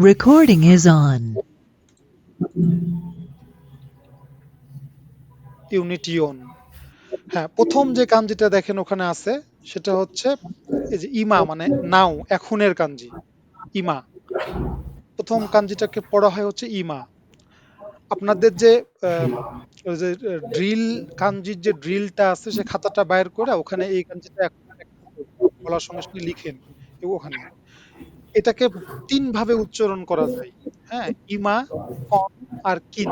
Recording is on. ইউনিটিয়ন। হ্যাঁ, প্রথম যে কাঞ্জিটা দেখেন ওখানে আছে সেটা হচ্ছে এই যে ইমা, মানে নাও, এখনের কাঞ্জি ইমা। প্রথম কাঞ্জিটাকে পড়া হয় হচ্ছে ইমা। আপনাদের যে ওই যে ড্রিল, কাঞ্জির যে ড্রিলটা আছে সে খাতাটা বাইর করে ওখানে এই কাঞ্জিটা এখন বলার সঙ্গে সঙ্গে লিখেন ওখানে। এটাকে তিন ভাবে উচ্চারণ করা যায়। হ্যাঁ, ইমা, কন আর কিন।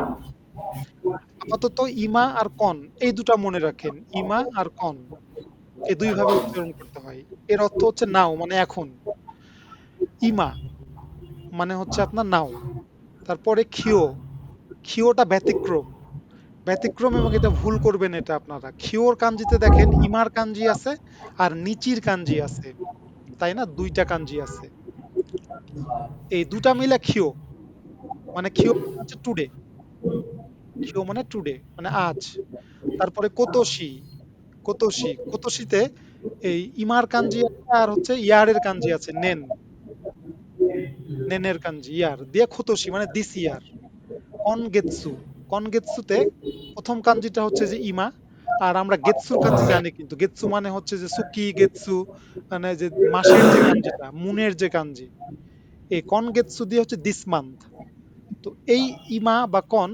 আপাতত ইমা আর কন এই দুটা মনে রাখেন, ইমা আর কন এই দুই ভাবে উচ্চারণ করতে হয়। এর অর্থ হচ্ছে নাও, মানে এখন। ইমা মানে হচ্ছে আপনার নাও। তারপরে খিও, খিওটা ব্যতিক্রম। ব্যতিক্রম, এবং এটা ভুল করবেন এটা আপনারা। খিওর কাঞ্জিতে দেখেন ইমার কাঞ্জি আছে আর নিচির কাঞ্জি আছে, তাই না? দুইটা কাঞ্জি আছে, এই দুটা মিলে খিও। মানে খিও হচ্ছে টুডে, খিও মানে টুডে মানে আজ। তারপরে কোতোশি, কোতোশি, কোতোশিতে এই ইমার কাঞ্জি আছে আর হচ্ছে ইয়ারের কাঞ্জি আছে, নেন, নেনের কাঞ্জি ইয়ার দিয়ে খোতোশি মানে দিস ইয়ার। কনগেৎসু, কনগেৎসুতে প্রথম কাঞ্জিটা হচ্ছে যে ইমা, আর আমরা গেৎসুর কাঞ্জি জানি, কিন্তু গেৎসু মানে হচ্ছে যে সুকি গেৎসু, মানে যে মাসের যে কাঞ্জিটা, মুনের যে কাঞ্জি। এই কনগেৎসু দিয়ে হচ্ছে দিস মান্থ। তো এই ইমা বা কন,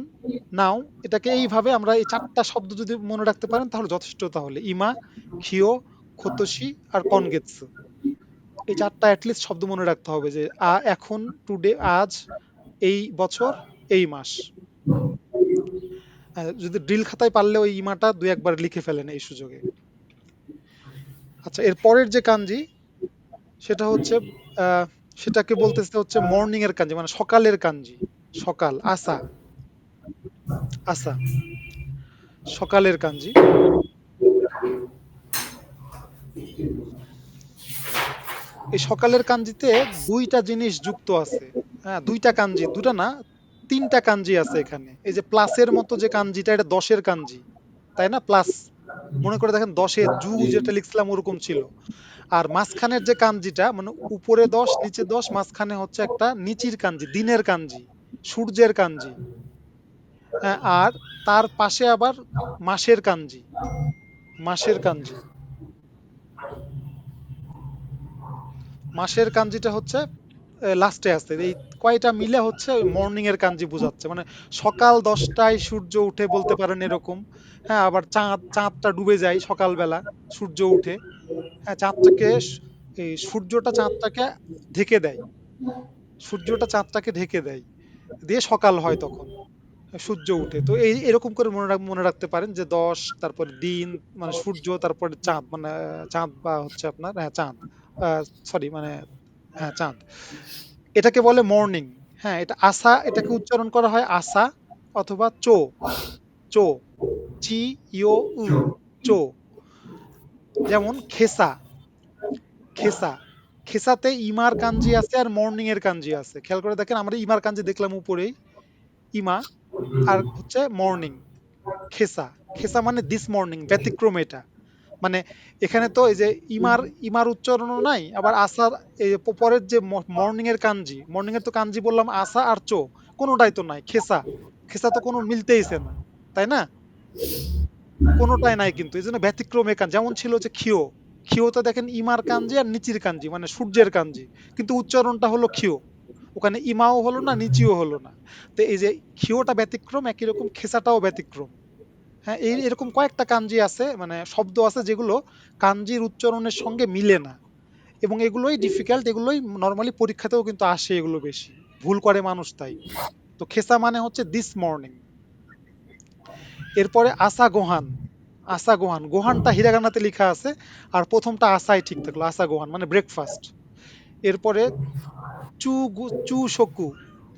নাও, এটাকে এইভাবে আমরা এই চারটা শব্দ যদি মনে রাখতে পারেন তাহলে যথেষ্ট। তাহলে ইমা, খিও, খোতোশি আর কনগেৎসু, এই চারটা অ্যাটলিস্ট শব্দ মনে রাখতে হবে যে এখন, টুডে আজ, এই বছর, এই মাস। যদি ড্রিল খাতায় পারলে ওই ইমাটা দুই একবার লিখে ফেলেন এই সুযোগে। আচ্ছা, এর পরের যে কাঞ্জি সেটা হচ্ছে আহ, সেটাকে বলতেছে হচ্ছে মর্নিং এর কাঞ্জি, মানে সকালের কাঞ্জি। সকাল, আসা, আসা, সকালের কাঞ্জি। এই সকালের কাঞ্জিতে দুইটা জিনিস যুক্ত আছে। হ্যাঁ, দুইটা কাঞ্জি, দুটা না, তিনটা কাঞ্জি আছে এখানে। এই যে প্লাসের মতো যে কাঞ্জিটা, এটা দশের কাঞ্জি, তাই না? প্লাস, মনে করে দেখেন দশে জু যেটা লিখছিলাম ওরকম ছিল। আর মাঝখানের যে কাঞ্জিটা, মানে উপরে 10 নিচে 10, মাঝখানে হচ্ছে একটা নিচির কাঞ্জি, দিনের কাঞ্জি, সূর্যের কাঞ্জি। হ্যাঁ, আর তার পাশে আবার মাসের কাঞ্জি, মাসের কাঞ্জি। মাসের কাঞ্জিটা হচ্ছে লাস্টে আছে। এই কয়টা মিলে হচ্ছে ওই মর্নিং এর কাঞ্জি বোঝাচ্ছে, মানে সকাল 10টায় সূর্য উঠে বলতে পারেন এরকম। হ্যাঁ, আবার চাঁদটা ডুবে যায় সকালবেলা, সূর্য উঠে। হ্যাঁ, এই সূর্যটা চাঁদটাকে ঢেকে দেয়, সূর্যটা চাঁদটাকে ঢেকে দেয়, দিয়ে সকাল হয় তখন, সূর্য উঠে। তো এই এরকম করে মনে রাখতে পারেন যে 10, তারপর দিন মানে সূর্য, তারপরে চাঁদ, মানে চাঁদ বা হচ্ছে আপনার, হ্যাঁ চাঁদ, সরি মানে, হ্যাঁ চাঁদ। এটাকে বলে মর্নিং। হ্যাঁ, এটা আসা, এটাকে উচ্চারণ করা হয় আসা অথবা চো, চো, চি, ইও, উ, চো। যেমন খেসা, খেসা, খেসাতে ইমার কাঞ্জি আছে আর মর্নিং এর কাঞ্জি আছে। খেয়াল করে দেখেন, আমরা ইমার কাঞ্জি দেখলাম উপরেই, ইমা, আর হচ্ছে মর্নিং, খেসা। খেসা মানে দিস মর্নিং, ব্যতিক্রম এটা। মানে এখানে তো এই যে ইমার, ইমার উচ্চারণও নাই, আবার আসার এই যে পরের যে মর্নিং এর কাঞ্জি, মর্নিং এর তো কাঞ্জি বললাম আসা আর চো, কোনোটাই তো নাই। খেসা, খেসা তো কোনো মিলতেইছে না, তাই না? কোনোটাই নাই, কিন্তু এই জন্য ব্যতিক্রমে কাঞ্জি। যেমন ছিল যে খিও, খিওতে দেখেন ইমার কাঞ্জি আর নিচির কাঞ্জি, মানে সূর্যের কাঞ্জি, কিন্তু উচ্চারণটা হলো খিও। ওখানে ইমাও হলো না, নিচিও হলো না। তো এই যে খিওটা ব্যতিক্রম, একই রকম খেসাটাও ব্যতিক্রম। হ্যাঁ, এরকম কয়েকটা কাঞ্জি আছে, মানে শব্দ আছে যেগুলো কাঞ্জির উচ্চারণের সঙ্গে মিলে না, এবং এগুলোই ডিফিকাল্ট, এগুলোই নরমালি পরীক্ষাতেও কিন্তু আসে, এগুলো বেশি ভুল করে মানুষ তাই। তো খেসা মানে হচ্ছে দিস মর্নিং। এরপরে আসা গোহান, আসা গোহান, গোহানটা হিরাগানাতে লেখা আছে, আর প্রথমটা আসাই ঠিক থাকলো, আসা গোহান মানে ব্রেকফাস্ট। এরপরে চু শকু,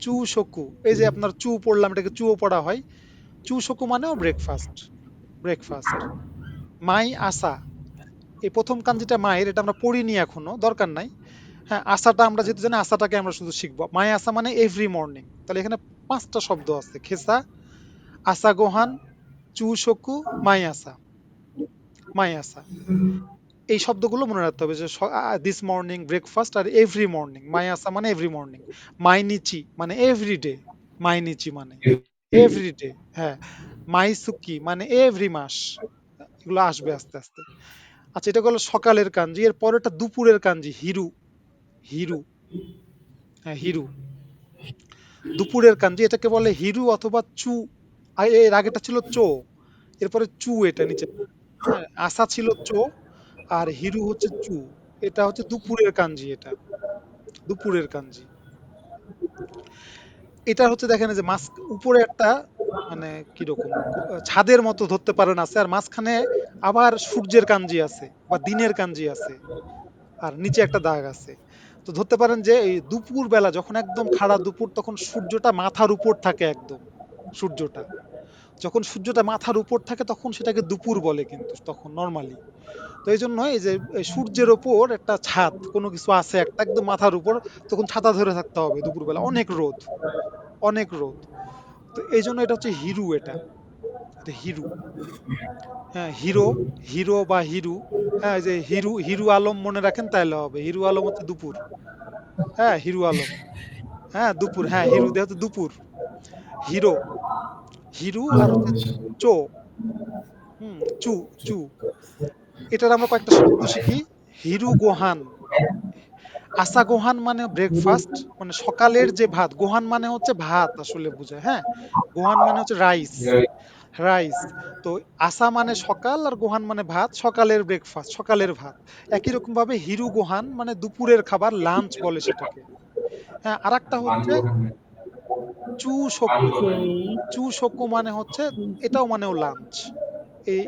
চু শকু, এই যে আপনার চু পড়লাম, এটাকে চুও পড়া হয়। চু শকু মানেও ব্রেকফাস্ট, ব্রেকফাস্ট। মাই আসা, এই প্রথম কাঞ্জিটা মায়ের, এটা আমরা পড়িনি এখনো, দরকার নাই। হ্যাঁ, আসাটা আমরা যেহেতু জানি, আসাটাকে আমরা শুধু শিখবো। মাই আসা মানে এভরি মর্নিং। তাহলে এখানে পাঁচটা শব্দ আছে, খেসা, আসা গোহান, চু শকু, মাই আসা, মাই আসা। এই শব্দগুলো মনে রাখতে হবে যে দিস মর্নিং ব্রেকফাস্ট আর এভরি মর্নিং। মাই আসা মানে এভরি মর্নিং। মাই নিচি মানে এভরি ডে। মাই নিচি মানে এভরি ডে। হ্যাঁ। মাই সুকি মানে এভরি মাস। এগুলো আসবে আস্তে আস্তে। আচ্ছা, এটা হলো সকালের কাঞ্জি। এর পরেরটা দুপুরের কাঞ্জি, হিরু। হিরু। হ্যাঁ, হিরু। দুপুরের কাঞ্জি এটাকে বলে হিরু অথবা চু। এর আগেটা ছিল চো, এরপরে চু এটা নিচে। হ্যাঁ, আসা ছিল চো, আর হিরু হচ্ছে চু। এটা হচ্ছে দুপুরের কাঞ্জি এটা। দুপুরের কাঞ্জি। এটা হচ্ছে দেখেন এই যে উপরে একটা মানে কিরকম ছাদের মতো ধরতে পারেন আছে, আর মাঝখানে আবার সূর্যের কাঞ্জি আছে বা দিনের কাঞ্জি আছে, আর নিচে একটা দাগ আছে। তো ধরতে পারেন যে এই দুপুর বেলা যখন একদম খাড়া দুপুর, তখন সূর্যটা মাথার উপর থাকে একদম। সূর্যটা যখন সূর্যটা মাথার উপর থাকে তখন সেটাকে দুপুর বলে কিন্তু তখন নর্মালি। তো এই জন্য এই যে এই সূর্যের ওপর একটা ছাদ কোনো কিছু আছে একটা একদম মাথার উপর, তখন ছাতা ধরে থাকতে হবে দুপুরবেলা, অনেক রোদ, অনেক রোদ। তো এই জন্য এটা হচ্ছে হিরু এটা। এটা হিরু। হ্যাঁ, হিরো। হিরো বা হিরু। হ্যাঁ, এই যে হিরু, হিরু আলম মনে রাখেন তাহলে হবে। হিরু আলম হচ্ছে দুপুর। হ্যাঁ, হিরু আলম। হ্যাঁ, দুপুর। হ্যাঁ, হিরু দিয়ে হচ্ছে দুপুর। হিরো। হিরু আর হচ্ছে চো। চু। চু। এটার আমরা কয়েকটা শব্দ শিখি। হিরু গোহান। আসা গোহান মানে ব্রেকফাস্ট, মানে সকালের যে ভাত। গোহান মানে হচ্ছে ভাত আসলে বোঝায়। হ্যাঁ, গোহান মানে হচ্ছে রাইস। রাইস। তো আসা মানে সকাল, আর গোহান মানে ভাত, সকালের ব্রেকফাস্ট, সকালের ভাত। একই রকম ভাবে হিরু গোহান মানে দুপুরের খাবার, লাঞ্চ বলে সেটাকে। হ্যাঁ, আর একটা হচ্ছে চু শক্কু। চু শক্কু মানে হচ্ছে এটাও মানেও লাঞ্চ। এই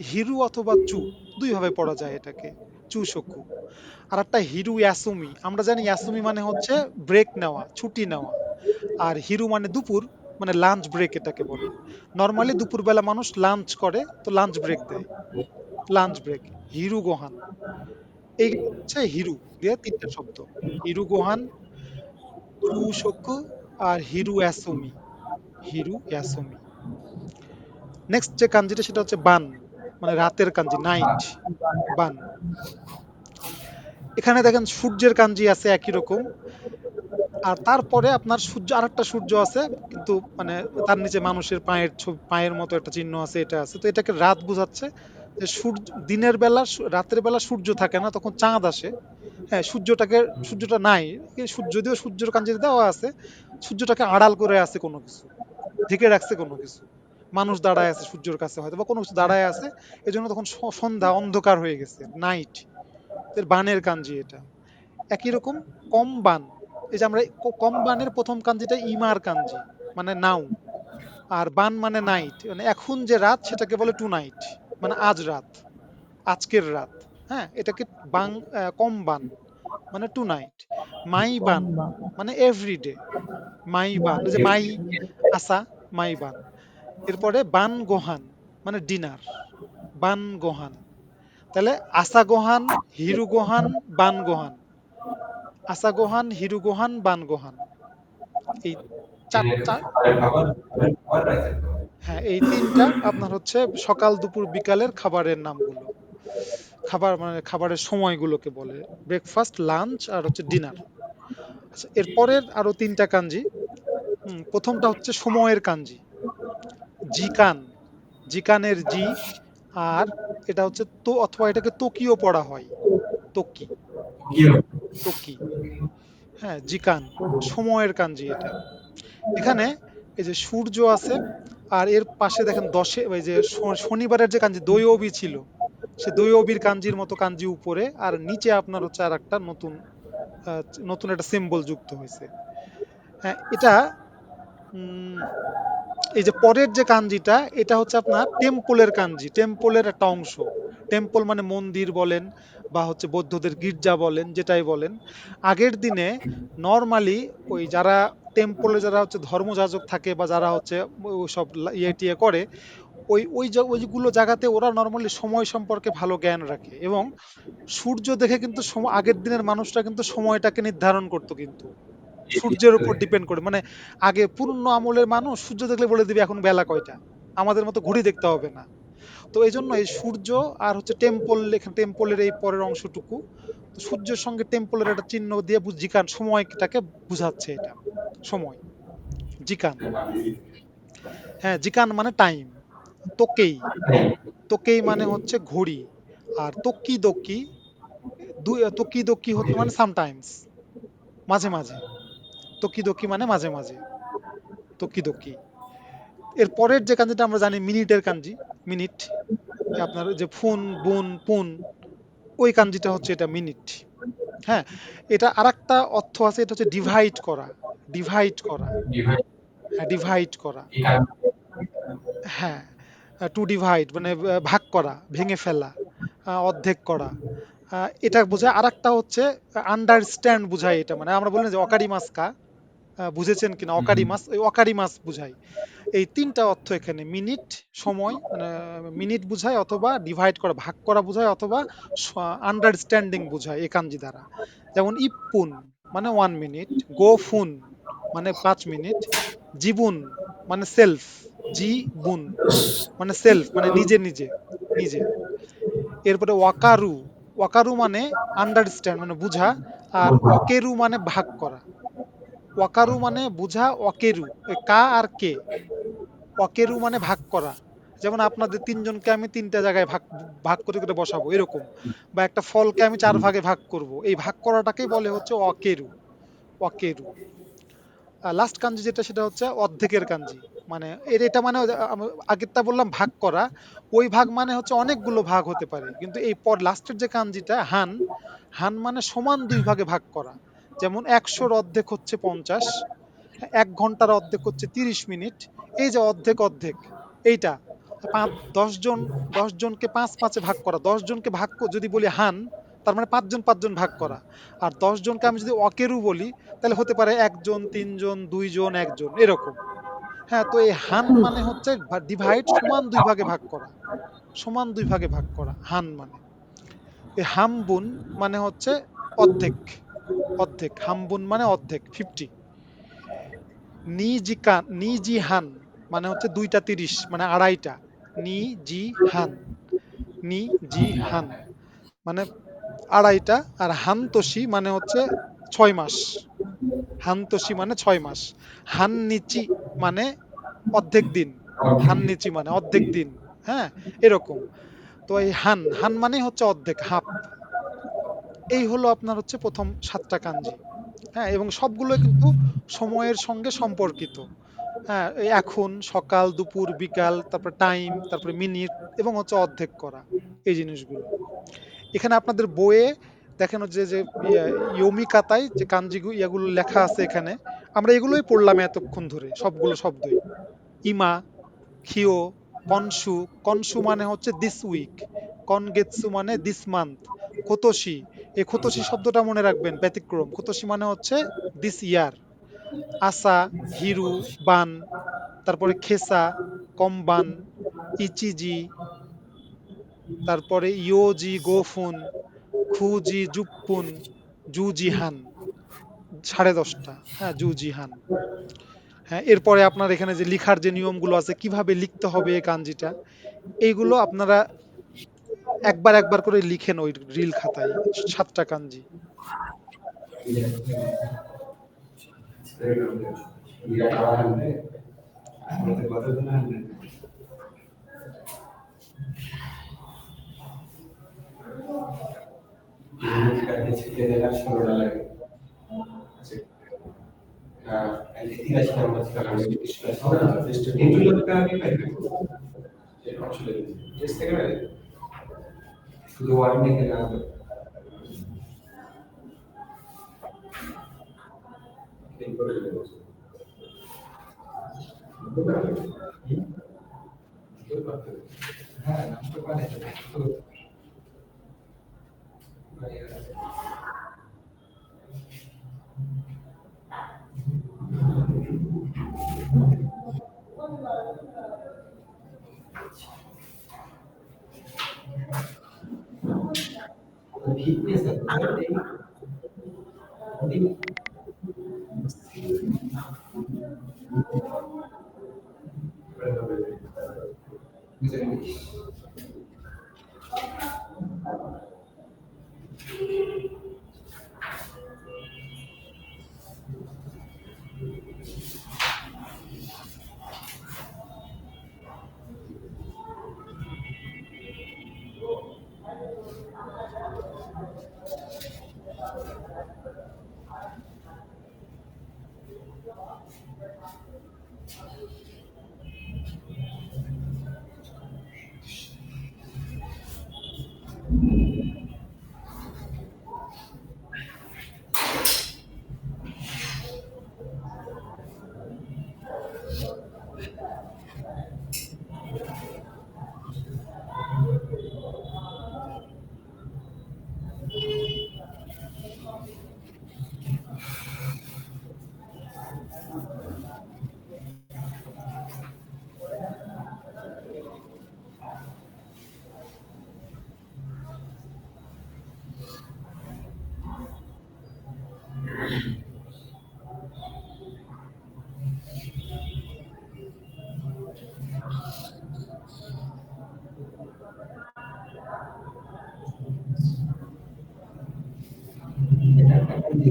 হিরু অথবা চু দুই ভাবে পড়া যায় এটাকে। চু শক্কু। আর একটা হিরু ইয়াসুমি। আমরা জানি ইয়াসুমি মানে হচ্ছে ব্রেক নেওয়া, ছুটি নেওয়া। আর হিরু মানে দুপুর, মানে লাঞ্চ ব্রেক এটাকে বলে। নর্মালি দুপুরবেলা মানুষ লাঞ্চ করে, তো লাঞ্চ ব্রেক দেয়। Lunch break. হিরু গোহান। এই হচ্ছে হিরু দিয়ে তিনটা শব্দ। হিরু গোহান, চু শক্কু, আর হিরু অ্যাসুমি। হিরু অ্যাসুমি। নেক্সট যে কাঞ্জিটা সেটা হচ্ছে বান, মানে রাতের কাঞ্জি, নাইট। বান। এখানে দেখেন সূর্যের কাঞ্জি আছে একই রকম। আর তারপরে আপনার সূর্য, আরেকটা সূর্য আছে কিন্তু মানে তার নিচে মানুষের পায়ের পায়ের মতো একটা চিহ্ন আছে, এটা আছে। তো এটাকে রাত বোঝাচ্ছে। যে সূর্য দিনের বেলা, রাতের বেলা সূর্য থাকে না, তখন চাঁদ আসে। হ্যাঁ, সূর্যটা নাই। যদিও সূর্যের কাঞ্জিতে দেওয়া আছে, সূর্যটাকে আড়াল করে আছে কোনো কিছু, ঢেকে রাখছে কোনো কিছু। মানুষ দাঁড়ায় আছে সূর্যের কাছে হয়তো, বা কোনো কিছু দাঁড়ায় আছে। এই জন্য তখন সন্ধ্যা, অন্ধকার হয়ে গেছে, নাইট। এর বানের কাঞ্জি এটা। একই রকম কম বান। এই যে আমরা কম বানের প্রথম কাঞ্জিটা ইমার কাঞ্জি, মানে নাও। আর বান মানে নাইট, মানে এখন যে রাত সেটাকে বলে টু নাইট, মানে আজ রাত, আজকের রাত। হ্যাঁ, এটাকে বাং কম বান মানে টু নাইট। মাই বান মানে এভরিডে। মাই বান, এই যে মাই আসা, মাই বান। এরপরে বান গোহান মানে ডিনার। বান গোহান। তাহলে আসা গোহান, হিরু গোহান, বান গোহান। আসা গোহান, হিরু গোহান, বান গোহান। এই চারটা। হ্যাঁ, এই তিনটা আপনার হচ্ছে সকাল দুপুর বিকালের খাবারের নামগুলো। খাবার মানে খাবারের সময়গুলোকে বলে। ব্রেকফাস্ট, লাঞ্চ, আর হচ্ছে ডিনার। আচ্ছা, এরপরের আরো তিনটা কাঞ্জি। প্রথমটা হচ্ছে সময়ের কাঞ্জি, জিকান। জিকানের জি। আর এটা হচ্ছে তো, অথবা এটাকে তোকিও পড়া হয়। তোকি। তোকি। হ্যাঁ, জিকান। সময়ের কাঞ্জি এটা। এখানে এই যে সূর্য আছে, আর এর পাশে দেখেন দশে ওই যে শনিবারের যে কাঞ্জি দৈবী ছিল, সে দৈবীর কাঞ্জির মতো কাঞ্জি উপরে, আর নিচে আপনার হচ্ছে আর একটা নতুন আহ, নতুন একটা সিম্বল যুক্ত হয়েছে। হ্যাঁ, এটা উম, এই যে পরের যে কাঞ্জিটা, এটা হচ্ছে আপনার টেম্পলের কাঞ্জি, টেম্পলের একটা অংশ। টেম্পল মানে মন্দির বলেন, বা হচ্ছে বৌদ্ধদের গির্জা বলেন, যেটাই বলেন। আগের দিনে নর্মালি ওই যারা টেম্পলে যারা হচ্ছে ধর্মযাজক থাকে, বা যারা হচ্ছে সব ইয়ে টিয়ে করে, ওইগুলো জায়গাতে ওরা নর্মালি সময় সম্পর্কে ভালো জ্ঞান রাখে, এবং সূর্য দেখে কিন্তু আগের দিনের মানুষরা কিন্তু সময়টাকে নির্ধারণ করতো কিন্তু সূর্যের উপর ডিপেন্ড করে। মানে আগে পুরনো আমলের মানুষ সূর্য দেখলে বলে দিবে এখন বেলা কয়টা, আমাদের মতো ঘড়ি দেখতে হবে না। তো এই জন্য এই সূর্য আর হচ্ছে টেম্পল, এখানে টেম্পলের এই পরের অংশটুকু, তো সূর্যের সঙ্গে টেম্পলের একটা চিহ্ন দিয়ে জিকান সময়টাকে বুঝাচ্ছে এটা, সময়, জিকান। হ্যাঁ, জিকান মানে টাইম। তোকেই, তোকেই মানে হচ্ছে ঘড়ি। আর তক্কি দক্কি, তক্কি দক্কি হচ্ছে মানে সামটাইমস, মাঝে মাঝে। তক্কি দক্কি মানে মাঝে মাঝে, তক্কি দক্কি। এর পরের যে কাঞ্জিটা আমরা জানি মিনিটের কাঞ্জি, মিনিট। আপনার ওই যে ফুন বুন পুন, ওই কাঞ্জিটা হচ্ছে এটা মিনিট। হ্যাঁ, এটা আরেকটা অর্থ আছে, এটা হচ্ছে ডিভাইড করা, ডিভাইড করা। হ্যাঁ, ডিভাইড করা। হ্যাঁ, টু ডিভাইড মানে ভাগ করা, ভেঙে ফেলা, অর্ধেক করা। এটা বোঝায়। আরেকটা হচ্ছে আন্ডারস্ট্যান্ড বুঝায়। এটা মানে আমরা বলি না যে অকারি মাস কা, বুঝেছেন কিনা, অকারি মাস, ওই অকারি মাস বুঝায়। এই ৩ টা অর্থ এখানে। মিনিট সময় মানে মিনিট বুঝায়, অথবা ডিভাইড করা ভাগ করা বুঝায়, অথবা আন্ডারস্ট্যান্ডিং বুঝায় এই কাঞ্জি দ্বারা। যেমন ইপ্পুন মানে 1 মিনিট, গোফুন মানে ৫ মিনিট, জীবন মানে সেলফ, জীবন মানে সেলফ মানে নিজে নিজে, নিজে। এরপরে ওয়াকারু, ওয়াকারু মানে আন্ডারস্ট্যান্ড মানে বুঝা, আর অকেরু মানে ভাগ করা। ওয়াকারু মানে বুঝা, অকেরু কা আর কে, অকেরু মানে ভাগ করা। যেমন আপনাদের ৩ জনকে আমি ৩ টা জায়গায় ভাগ ভাগ করে করে বসাবো এরকম, বা একটা ফলকে আমি ৪ ভাগে ভাগ করব, এই ভাগ করাটাকেই বলে হচ্ছে অকেরু, অকেরু। লাস্ট কাঞ্জি যেটা, সেটা হচ্ছে অর্ধেকের কাঞ্জি। মানে এটা মানে আগেরটা বললাম ভাগ করা, ওই ভাগ মানে হচ্ছে অনেকগুলো ভাগ হতে পারে, কিন্তু এই পর লাস্টের যে কাঞ্জিটা হান, হান মানে সমান ২ ভাগে ভাগ করা। যেমন ১০০-র অর্ধেক হচ্ছে ৫০, ১ ঘন্টার অর্ধেক হচ্ছে ৩০ মিনিট। এই যে অর্ধেক অর্ধেক, এইটা ১০ জন, ১০ জনকে ৫ ভাগ করা, ১০ জনকে যদি বলি হান, তার মানে ৫ জন ৫ জন ভাগ করা। আর ১০ জনকে আমি যদি অকেরু বলি, তাহলে হতে পারে ১ জন, ৩ জন, ২ জন, ১ জন এরকম। হ্যাঁ, তো এই হান মানে হচ্ছে ডিভাইড, সমান ২ ভাগে ভাগ করা, সমান ২ ভাগে ভাগ করা হান মানে। এই হামবুন মানে হচ্ছে অর্ধেক, অর্ধেক। হামবুন মানে অর্ধেক, 50। নিজিহান মানে হচ্ছে ২টা ৩০ মানে আড়াইটা। নিজিহান, নিজিহান মানে আড়াইটা। আর হানতোষি মানে হচ্ছে ৬ মাস, হানতোষি মানে ৬ মাস। হাননিচি মানে অর্ধেক দিন, হাননিচি মানে অর্ধেক দিন। হ্যাঁ, এরকম। তো এই হান, হান মানে হচ্ছে অর্ধেক, হাফ। এই হলো আপনার হচ্ছে প্রথম ৭টা কাঞ্জি। হ্যাঁ, এবং সবগুলোই কিন্তু সময়ের সঙ্গে সম্পর্কিত। হ্যাঁ, এই এখন, সকাল, দুপুর, বিকাল, তারপরে টাইম, তারপরে মিনিট, এবং হচ্ছে অর্ধেক করা, এই জিনিসগুলো। এখানে আপনাদের বইয়ে দেখেন যে যে ইয়োমি কাতায় যে কাঞ্জি ইয়াগুলো লেখা আছে এখানে, আমরা এগুলোই পড়লাম এতক্ষণ ধরে, সবগুলো শব্দই। ইমা, খিও, কনসু, কনসু মানে হচ্ছে দিস উইক, কনগেৎসু মানে দিস মান্থ, খোতোশি, এই খোতোশি শব্দটা মনে রাখবেন, ব্যতিক্রম। খোতোশি মানে হচ্ছে দিস ইয়ার। আসা, হিরু, বান, তারপরে খেসা, কমবান, ইচিজি, তারপরে ইয়োজি গোফুন, খুজি জুপ্পুন, জুজিহান, 10:30। হ্যাঁ, জুজিহান। হ্যাঁ, এরপরে আপনার এখানে যে লিখার যে নিয়মগুলো আছে, কিভাবে লিখতে হবে এই কাঞ্জিটা, এইগুলো আপনারা একবার একবার করে লিখেন ওই রিল খাতায়, ৭টা কাঞ্জি।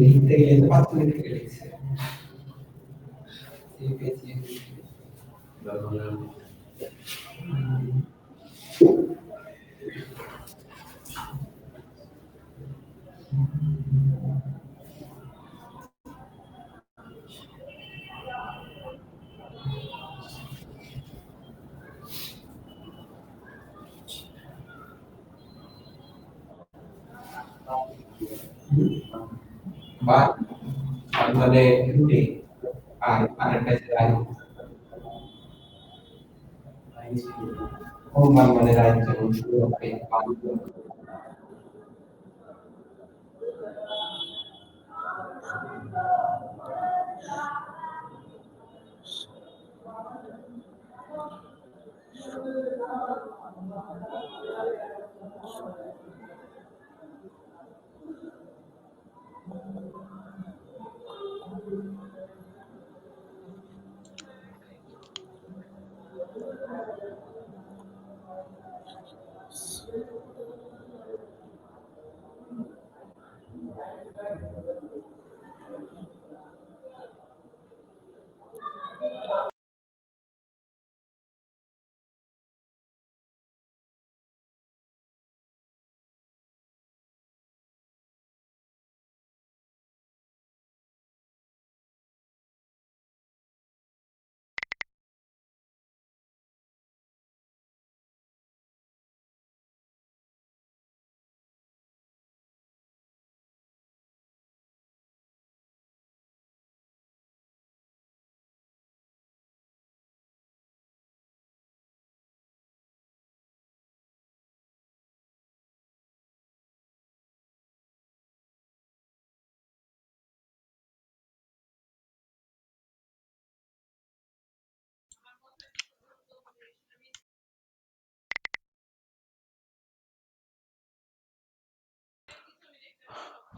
লিখতে গেলে তো ৫ মিনিট থেকে লিখছে। বা মানে রুটি আর আরেকটা যে রাইস মানে রাইস যেমন শুরু হয়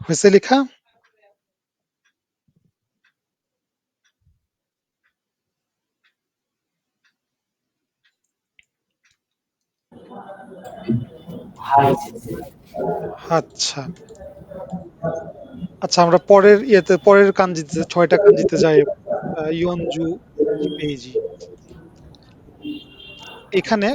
হয়েছে লেখা? আচ্ছা, আচ্ছা, আমরা পরের কাঞ্জিতে ৬টা কাঞ্জিতে যাই। ইয়নজু ইমেজি। এখানে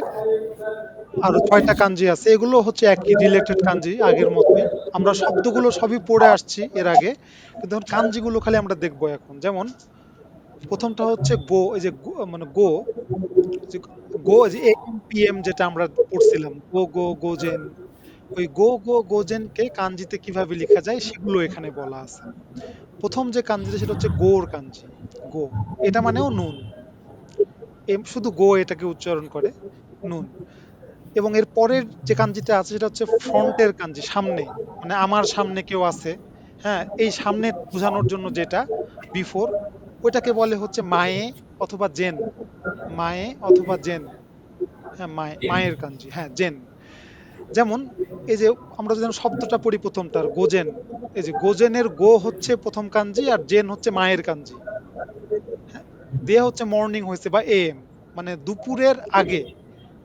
আরো ৬টা কাঞ্জি আছে। এগুলো হচ্ছে একই রিলেটেড কাঞ্জি আগের মতোই। আমরা শব্দগুলো সবই পড়ে আসছি এর আগে। কিন্তু এখন কাঞ্জিগুলো খালি আমরা দেখব এখন। যেমন ১ম টা হচ্ছে গো, এই যে মানে গো, যে গো যে এএম পিএম যেটা আমরা পড়ছিলাম। গো গো গোজেন। ওই গো গো গোজেনকে কাঞ্জিতে কিভাবে লিখা যায় সেগুলো এখানে বলা আছে। ১ম যে কাঞ্জিটা সেটা হচ্ছে গোর কাঞ্জি। গো। এটা মানেও নুন। শুধু গো এটাকে উচ্চারণ করে নুন। এবং এর পরের যে কাঞ্জিটা আছে সেটা হচ্ছে ফ্রন্টের কাঞ্জি, সামনে। মানে আমার সামনে কেউ আছে। হ্যাঁ, এই সামনে বোঝানোর জন্য যেটা বিফোর, ওইটাকে বলে হচ্ছে মায়ে অথবা জেন। মায়ে অথবা জেন। হ্যাঁ, মায়ের কাঞ্জি। হ্যাঁ, জেন। যেমন এই যে আমরা যদি শব্দটা পড়ি ১ম টার গোজেন, এই যে গোজেনের গো হচ্ছে ১ম কাঞ্জি আর জেন হচ্ছে মায়ের কাঞ্জি। হ্যাঁ, দিয়ে হচ্ছে মর্নিং হয়েছে বা এএম, মানে দুপুরের আগে।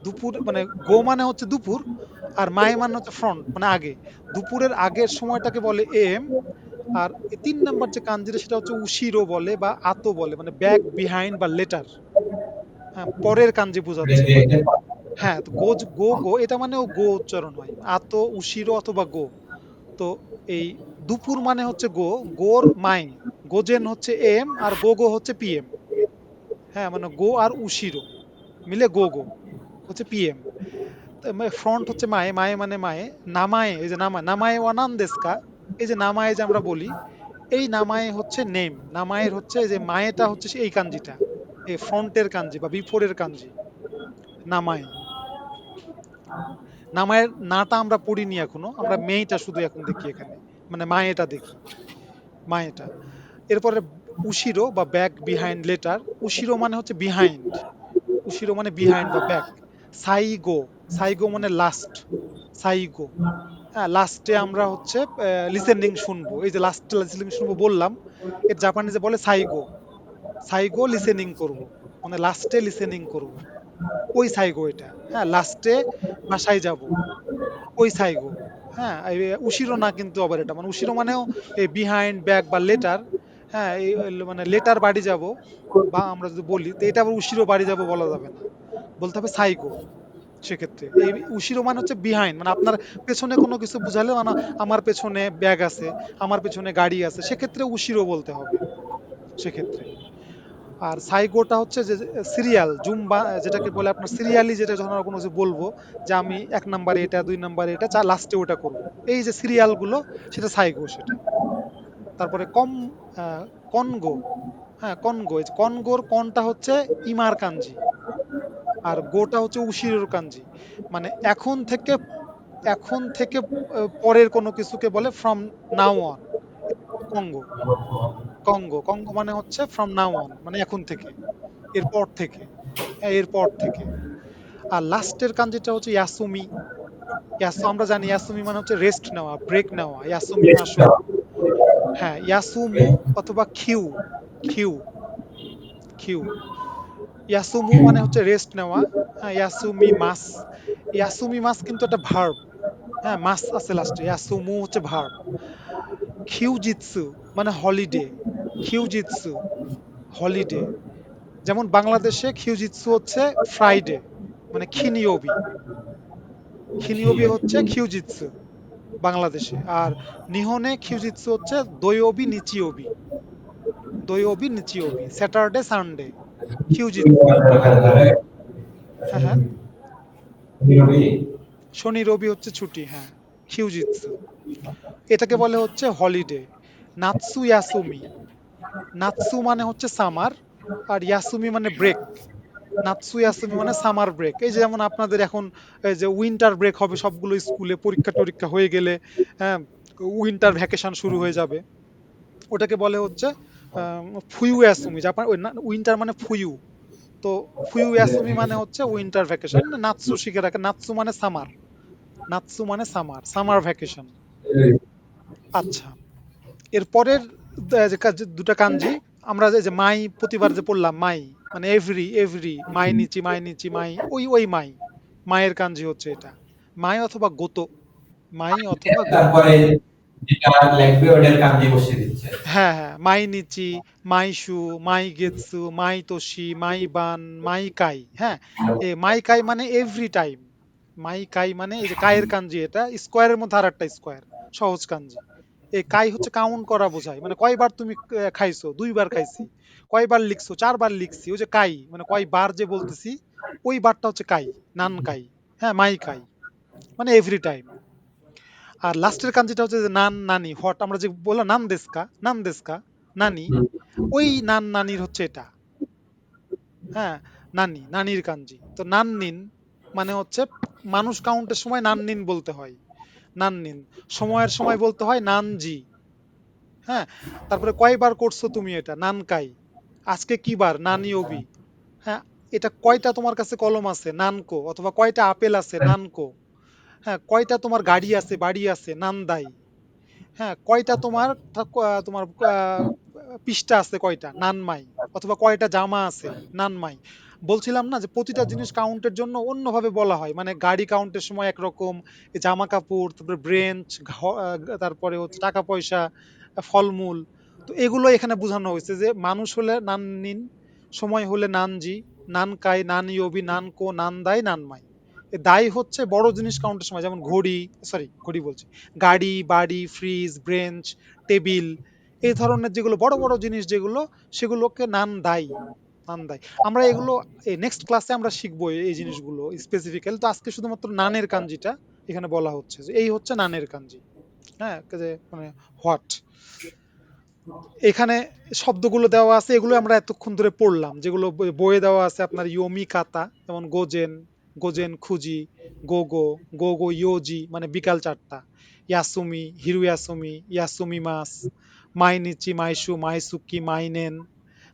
দুপুর মানে গো মানে হচ্ছে দুপুর, আর মায়ে মানে হচ্ছে ফ্রন্ট মানে আগে। দুপুরের আগের সময়টাকে বলে এএম। আর ৩ নাম্বার যে কাঞ্জিটা সেটা হচ্ছে উশিরো বলে বা আতো বলে, মানে ব্যাক বিহাইন্ড বা লেটার। হ্যাঁ, পরের কাঞ্জি বোঝাচ্ছে। হ্যাঁ, তো গো গো এটা মানেও গো উচ্চারণ হয়। আতো উশিরো অথবা গো। তো এই দুপুর মানে হচ্ছে গো, গোর মায়ে, গোজেন হচ্ছে এম আর গোগো হচ্ছে পিএম। হ্যাঁ, মানে গো আর উশিরো মিলে গো গো হচ্ছে পিএম। ফ্রন্ট হচ্ছে মায়ে, মায়ে মানে মায়ে। নামায়ে, এই যে নামায়ে ওয়ানান দেস্কা, এই যে নামায়ে যে আমরা বলি, এই নামায়ে হচ্ছে নেম। নামায়ের হচ্ছে এই যে মায়েটা হচ্ছে এই কাঞ্জিটা, এই ফ্রন্টের কাঞ্জি বা বিফোরের কাঞ্জি, নামায়ে। নামায়ের নাটা আমরা পড়িনি এখনো, আমরা মেইটা শুধু এখন দেখি এখানে, মানে মায়েটা দেখি, মায়েটা। এরপরে উশিরো বা ব্যাক বিহাইন্ড লেটার। উশিরো মানে হচ্ছে বিহাইন্ড, উশিরো মানে বিহাইন্ড বা ব্যাক। সাইগো, সাইগো মানে লাস্ট, সাইগো। হ্যাঁ, লাস্টে আমরা হচ্ছে লিসেনিং শুনবো, এই যে লাস্টে লিসেনিং শুনবো বললাম, এর জাপানিজে বলে সাইগো। সাইগো লিসেনিং করব, মানে লাস্টে লিসেনিং করব, ওই সাইগো এটা। হ্যাঁ, লাস্টে বাসায় যাব, ওই সাইগো। হ্যাঁ, এই উশিরো না কিন্তু আবার এটা, মানে উশিরো মানেও এই বিহাইন্ড ব্যাক বা লেটার। হ্যাঁ, এই মানে লেটার বাড়ি যাব, বা আমরা যদি বলি তো এটা আবার উশিরো বাড়ি যাব বলা যাবে না, বলতে হবে সাইগো। সেক্ষেত্রে এই উশিরো মানে হচ্ছে বিহাইন্ড, মানে আপনার পেছনে কোনো কিছু বুঝালে, মানে আমার পেছনে ব্যাগ আছে, আমার পেছনে গাড়ি আছে, সেক্ষেত্রে উশিরো বলতে হবে সেক্ষেত্রে। আর সাইগোটা হচ্ছে যে সিরিয়াল জুম্বা, যেটাকে বলে আপনার সিরিয়ালি, যেটা যখন আমরা কোনো কিছু বলবো যে আমি 1 নাম্বারে এটা, 2 নাম্বারে এটা, লাস্টে ওটা করব, এই যে সিরিয়াল গুলো, সেটা সাইগো সেটা। তারপরে আহ, কনগো। হ্যাঁ, কনগো, এই যে কনগোর কনটা হচ্ছে ইমার কাঞ্জি, আর গোটা হচ্ছে উশিরোর কাঞ্জি। মানে এখন থেকে পরের কোনো কিছুকে বলে from now on, Congo. Congo, Congo মানে হচ্ছে ফ্রম নাও অন, মানে এখন থেকে, এরপর থেকে। হ্যাঁ, এরপর থেকে। আর লাস্টের কাঞ্জিটা হচ্ছে ইয়াসুমি। আমরা জানি ইয়াসুমি মানে হচ্ছে রেস্ট নেওয়া, ব্রেক নেওয়া, ইয়াসুমি মাসো। হ্যাঁ, ইয়াসুমু অথবা খিউ, খিউ, খিউ। ইয়াসুমু মানে হচ্ছে রেস্ট নেওয়া। হ্যাঁ, ইয়াসুমি মাস, ইয়াসুমি মাস কিন্তু একটা ভার্ব। হ্যাঁ, মাস আছে লাস্টে, ইয়াসুমু হচ্ছে ভার্ব। খিউজিৎসু মানে হলিডে, খিউজিৎসু হলিডে। যেমন বাংলাদেশে খিউজিৎসু হচ্ছে ফ্রাইডে, মানে খিনিওবি, খিনিওবি হচ্ছে খিউজিৎসু বাংলাদেশে। আর নিহনে খিউজিৎসু হচ্ছে দৈওবি নিচিওবি, দৈওবি নিচিওবি, স্যাটারডে সানডে খিউজিৎসু। হ্যাঁ, হ্যাঁ, শনি রবি হচ্ছে ছুটি, হ্যাঁ, খিউজিৎসু। এটাকে বলে হচ্ছে হলিডে। নাৎসু ইয়াসুমি, নাৎসু মানে হচ্ছে সামার, আর ইয়াসুমি মানে ব্রেক। নাৎসু ইয়াসুমি মানে সামার ব্রেক। এই যে যেমন আপনাদের এখন এই যে উইন্টার ব্রেক হবে সবগুলো স্কুলে, পরীক্ষা টরীক্ষা হয়ে গেলে, হ্যাঁ, উইন্টার ভ্যাকেশন শুরু হয়ে যাবে, ওটাকে বলে হচ্ছে ফুইউ ইয়াসুমি। জাপান উইন্টার মানে ফুইউ, তো ফুইউ ইয়াসুমি মানে হচ্ছে উইন্টার ভ্যাকেশন। নাৎসু শিখে রাখে, নাৎসু মানে সামার, নাৎসু মানে সামার, সামার ভ্যাকেশন। আচ্ছা, এর পরের যে দুটা কাঞ্জি, আমরা যে যে মাই প্রতিবার যে পড়লাম, মাই মানে এভরি, এভরি, মাই নিচি, মাই নিচি, মাই, ওই মাই, মায়ের কাঞ্জি হচ্ছে এটা, মাই অথবা গোতো, মাই অথবা গোতো। তারপরে যেটা লাগবে ওটার কাজে বসিয়ে দিচ্ছে। হ্যাঁ, হ্যাঁ, মাই নিচি, মাইশু, মাই গেতসু, মাই তোশি, মাই বান, মাই কাই। হ্যাঁ, মাই কাই মানে এভরি টাইম। মাই কাই মানে এই যে কায়ের কাঞ্জি, এটা স্কোয়ারের মধ্যে আর একটা স্কোয়ার, সহজ কাঞ্জি। এই কাই হচ্ছে কাউন্ট করা বোঝায়, মানে কয়বার তুমি খাইছো, 2বার খাইছি। কয়বার লিখছো, 4বার লিখছি, ওই যে কাই মানে কয়বার যে বলতেছি, ওই বারটা হচ্ছে কাই, নান কাই। হ্যাঁ, মাই কাই মানে এভরি টাইম। আর লাস্টের কাঞ্জিটা হচ্ছে যে নান নানি, হট, আমরা যে বললাম নান দেশকা, নান দেশকা, নানি, ওই নান নানির হচ্ছে এটা। হ্যাঁ, নানি, নানির কাঞ্জি। তো নান নিন মানে হচ্ছে মানুষ কাউন্টের সময় নান নিন বলতে হয়, নান নিন। সময়ের সময় বলতে হয় নানজি। হ্যাঁ, তারপরে কয়বার করছো তুমি এটা, নানকাই। আজকে কি বার, নানি ওবি। হ্যাঁ, এটা কয়টা তোমার কাছে কলম আছে, নানকো, অথবা কয়টা আপেল আছে, নানকো। হ্যাঁ, কয়টা তোমার গাড়ি আছে, বাড়ি আছে, নান্দাই। হ্যাঁ, কয়টা তোমার পৃষ্ঠা আছে, কয়টা, নানমাই। অথবা কয়টা জামা আছে, নানমাই। বলছিলাম না যে প্রতিটা জিনিস কাউন্টের জন্য অন্যভাবে বলা হয়, মানে গাড়ি কাউন্টের সময় একরকম, এই জামা কাপড়, তারপরে ব্রেঞ্চ, তারপরে হচ্ছে টাকা পয়সা, ফলমূল। তো এগুলো এখানে বোঝানো হয়েছে যে মানুষ হলে নান নিন, সময় হলে নানজি, নানকাই, নানিয়বি, নানকো, নানদাই, নানমাই। এ দায় হচ্ছে বড় জিনিস কাউন্টের সময়, যেমন ঘড়ি, সরি ঘড়ি বলছি, গাড়ি, বাড়ি, ফ্রিজ, ব্রেঞ্চ, টেবিল, এই ধরনের যেগুলো বড় বড় জিনিস যেগুলো, সেগুলোকে নান দাই, নান দাই। আমরা এগুলো নেক্সট ক্লাসে আমরা শিখবো এই জিনিসগুলো স্পেসিফিক্যালি। তো আজকে শুধুমাত্র নানের কাঞ্জিটা এখানে বলা হচ্ছে, যে এই হচ্ছে নানের কাঞ্জি। হ্যাঁ, যে মানে হোয়াট, এখানে শব্দগুলো দেওয়া আছে, এগুলো আমরা এতক্ষণ ধরে পড়লাম, যেগুলো বইয়ে দেওয়া আছে আপনার ইয়োমি কাতা, যেমন গোজেন, গোজেন খুজি, গোগো, গোগো ইয়োজি মানে বিকাল 4টা, ইয়াসুমি হিরু ইয়াসুমি, ইয়াসুমি মাস, মাইনিচি মাইশু মাইসুকি মাইনেন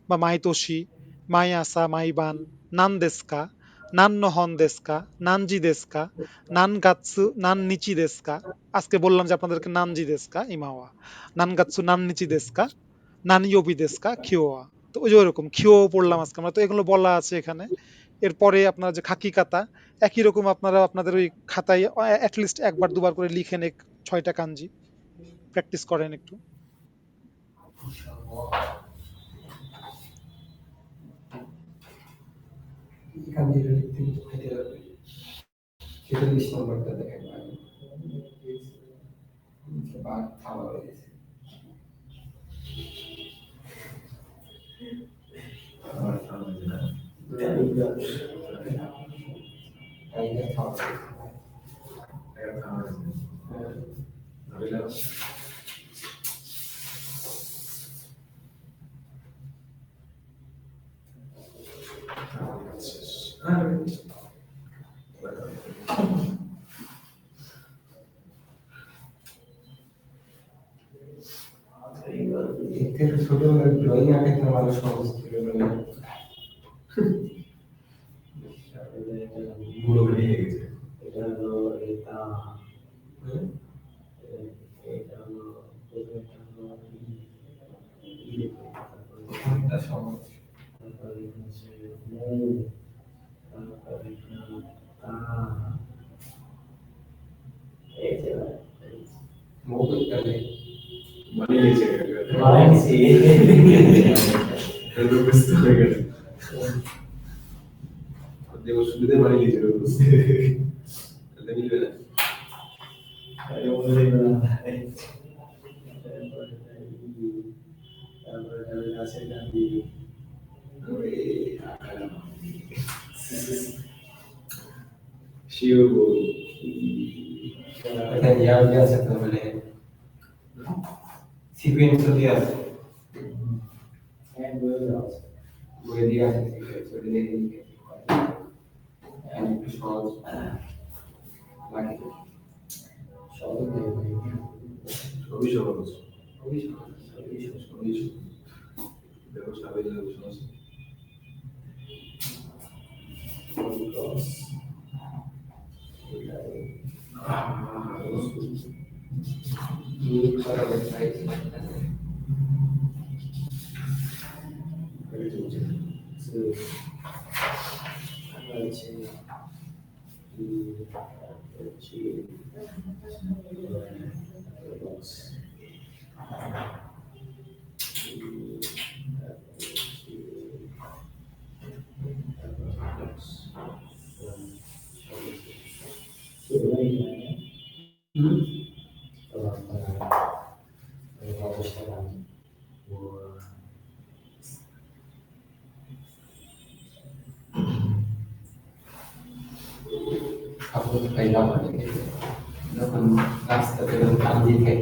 বা মাইতোশি, মাই আসা মাইবান, নান দেস্কা, নান নহন দেস্কা, নানজি দেস্কা, নান গাৎসু নান নিচি দেস্কা। আজকে বললাম যে আপনাদেরকে নানজি দেস্কা ইমাওয়া, নান গাৎসু নান নিচি দেস্কা, নান ইয়োবি দেস্কা খিওয়া। তো ওই যে ওরকম খিও পড়লাম আজকে আমরা, তো এগুলো বলা আছে এখানে। এরপরে আপনার যে খাকি কাতা, একই রকম আপনারা আপনাদের ওই খাতায় অ্যাটলিস্ট একবার দুবার করে লিখেন 6টা কাঞ্জি, প্র্যাকটিস করেন একটু। এখান থেকে লিখতে খেতে হবে 46 নম্বরটা দেখেন বা থামা হয়ে গেছে এইটা থামা এতে ছোট ড্রয়িং আঁকাতে মানুষ সহজ ছিল না পুরো বেরিয়ে গেছে এটা হলো এটা এটা হলো এটা হলো এটা সহজ তারপরে হচ্ছে তারপরে এই যে মোবাইল কালে বানিয়েছে বানিয়েছে এটা তো বুঝতে হয়ে গেল দেখো সুবিধা বানিয়েছে এটা মিলবে না আরে বলে না তারপরে আছে গান্ধী শিও এটা ইয়ার আছে তো মানে সিকোয়েন্স তো দেয়া আছে হ্যাঁ বইয়ে দেয়া আছে সিকোয়েন্স ওটা দেখে নিতে একটু সহজ লাগে সহজ সবই সহজ সবই সহজ সবই সহজ দেখো সবাই সহজ Aku kailangan মানে যখন রাস্তাতে কান্দি খাই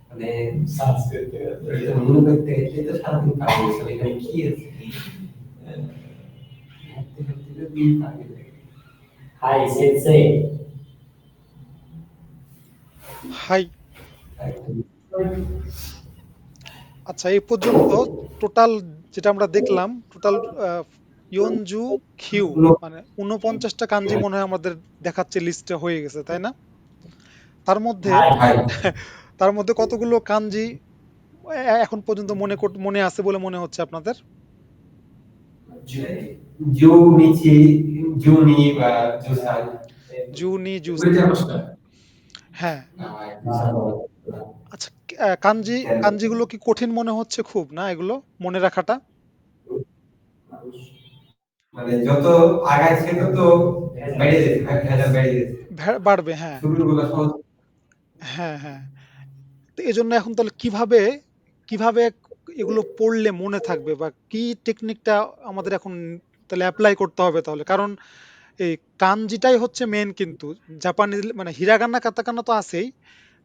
মানে শ্বাস করতে এটা মনে করতে এটা সারাদিন কাজ হয়েছে এখানে কি আছে হাই সেন্সে হাই। আচ্ছা, এই পর্যন্ত টোটাল যেটা আমরা দেখলাম, টোটাল ইয়নজু খিউ মানে 49টা কাঞ্জি মনে হয় আমাদের দেখাচ্ছে লিস্টে হয়ে গেছে, তাই না? তার মধ্যে তার মধ্যে কতগুলো কাঞ্জি এখন পর্যন্ত মনে আছে বলে মনে হচ্ছে আপনাদের? জুনিচি জুনি বা জুসান জুনি জুসান, হ্যাঁ। আচ্ছা, কাঞ্জিগুলো কি কঠিন মনে হচ্ছে খুব, না এগুলো মনে রাখাটা? মানে যত আগাইছে তত বেড়ে বাড়বে, হ্যাঁ। শুরুগুলো সহজ হ্যাঁ হ্যাঁ। তো এই জন্য এখন তাহলে কিভাবে কিভাবে এগুলো পড়লে মনে থাকবে বা কি টেকনিকটা আমাদের এখন তাহলে অ্যাপ্লাই করতে হবে তাহলে? কারণ এই কানজিটাই হচ্ছে মেইন কিন্তু। জাপানিজ মানে হিরাগানা, কাতাকানা তো আছেই।